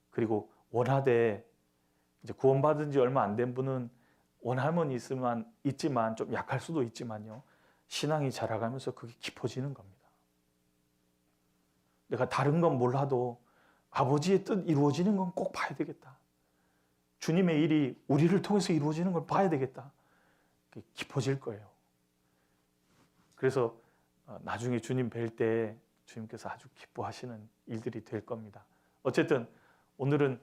그리고 원하되 이제 구원받은 지 얼마 안 된 분은 원함은 있지만 좀 약할 수도 있지만요. 신앙이 자라가면서 그게 깊어지는 겁니다. 내가 다른 건 몰라도 아버지의 뜻 이루어지는 건 꼭 봐야 되겠다. 주님의 일이 우리를 통해서 이루어지는 걸 봐야 되겠다. 그게 깊어질 거예요. 그래서 나중에 주님 뵐 때 주님께서 아주 기뻐하시는 일들이 될 겁니다. 어쨌든 오늘은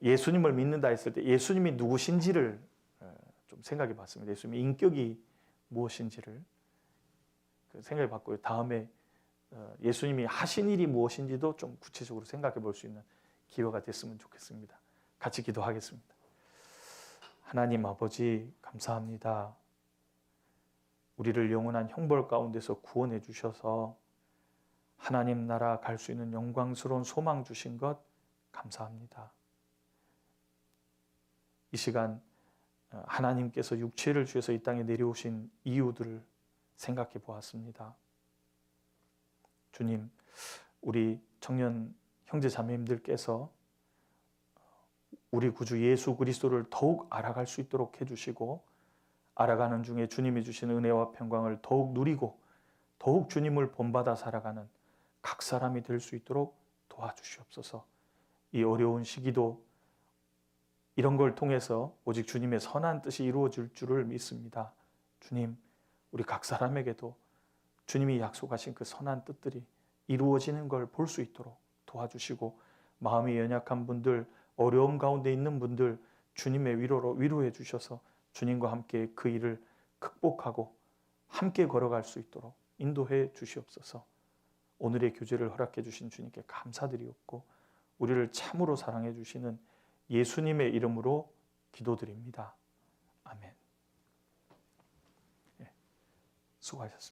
예수님을 믿는다 했을 때 예수님이 누구신지를 좀 생각해 봤습니다. 예수님의 인격이 무엇인지를 생각해 봤고요. 다음에 예수님이 하신 일이 무엇인지도 좀 구체적으로 생각해 볼 수 있는 기회가 됐으면 좋겠습니다. 같이 기도하겠습니다. 하나님 아버지 감사합니다. 우리를 영원한 형벌 가운데서 구원해 주셔서 하나님 나라 갈 수 있는 영광스러운 소망 주신 것 감사합니다. 이 시간 하나님께서 육체를 주셔서 이 땅에 내려오신 이유들을 생각해 보았습니다. 주님, 우리 청년 형제 자매님들께서 우리 구주 예수 그리스도를 더욱 알아갈 수 있도록 해주시고 알아가는 중에 주님이 주시는 은혜와 평강을 더욱 누리고 더욱 주님을 본받아 살아가는 각 사람이 될 수 있도록 도와주시옵소서. 이 어려운 시기도 이런 걸 통해서 오직 주님의 선한 뜻이 이루어질 줄을 믿습니다. 주님, 우리 각 사람에게도 주님이 약속하신 그 선한 뜻들이 이루어지는 걸 볼 수 있도록 도와주시고 마음이 연약한 분들, 어려움 가운데 있는 분들 주님의 위로로 위로해 주셔서 주님과 함께 그 일을 극복하고 함께 걸어갈 수 있도록 인도해 주시옵소서. 오늘의 교제를 허락해 주신 주님께 감사드리옵고 우리를 참으로 사랑해 주시는 예수님의 이름으로 기도드립니다. 아멘. 수고하셨습니다.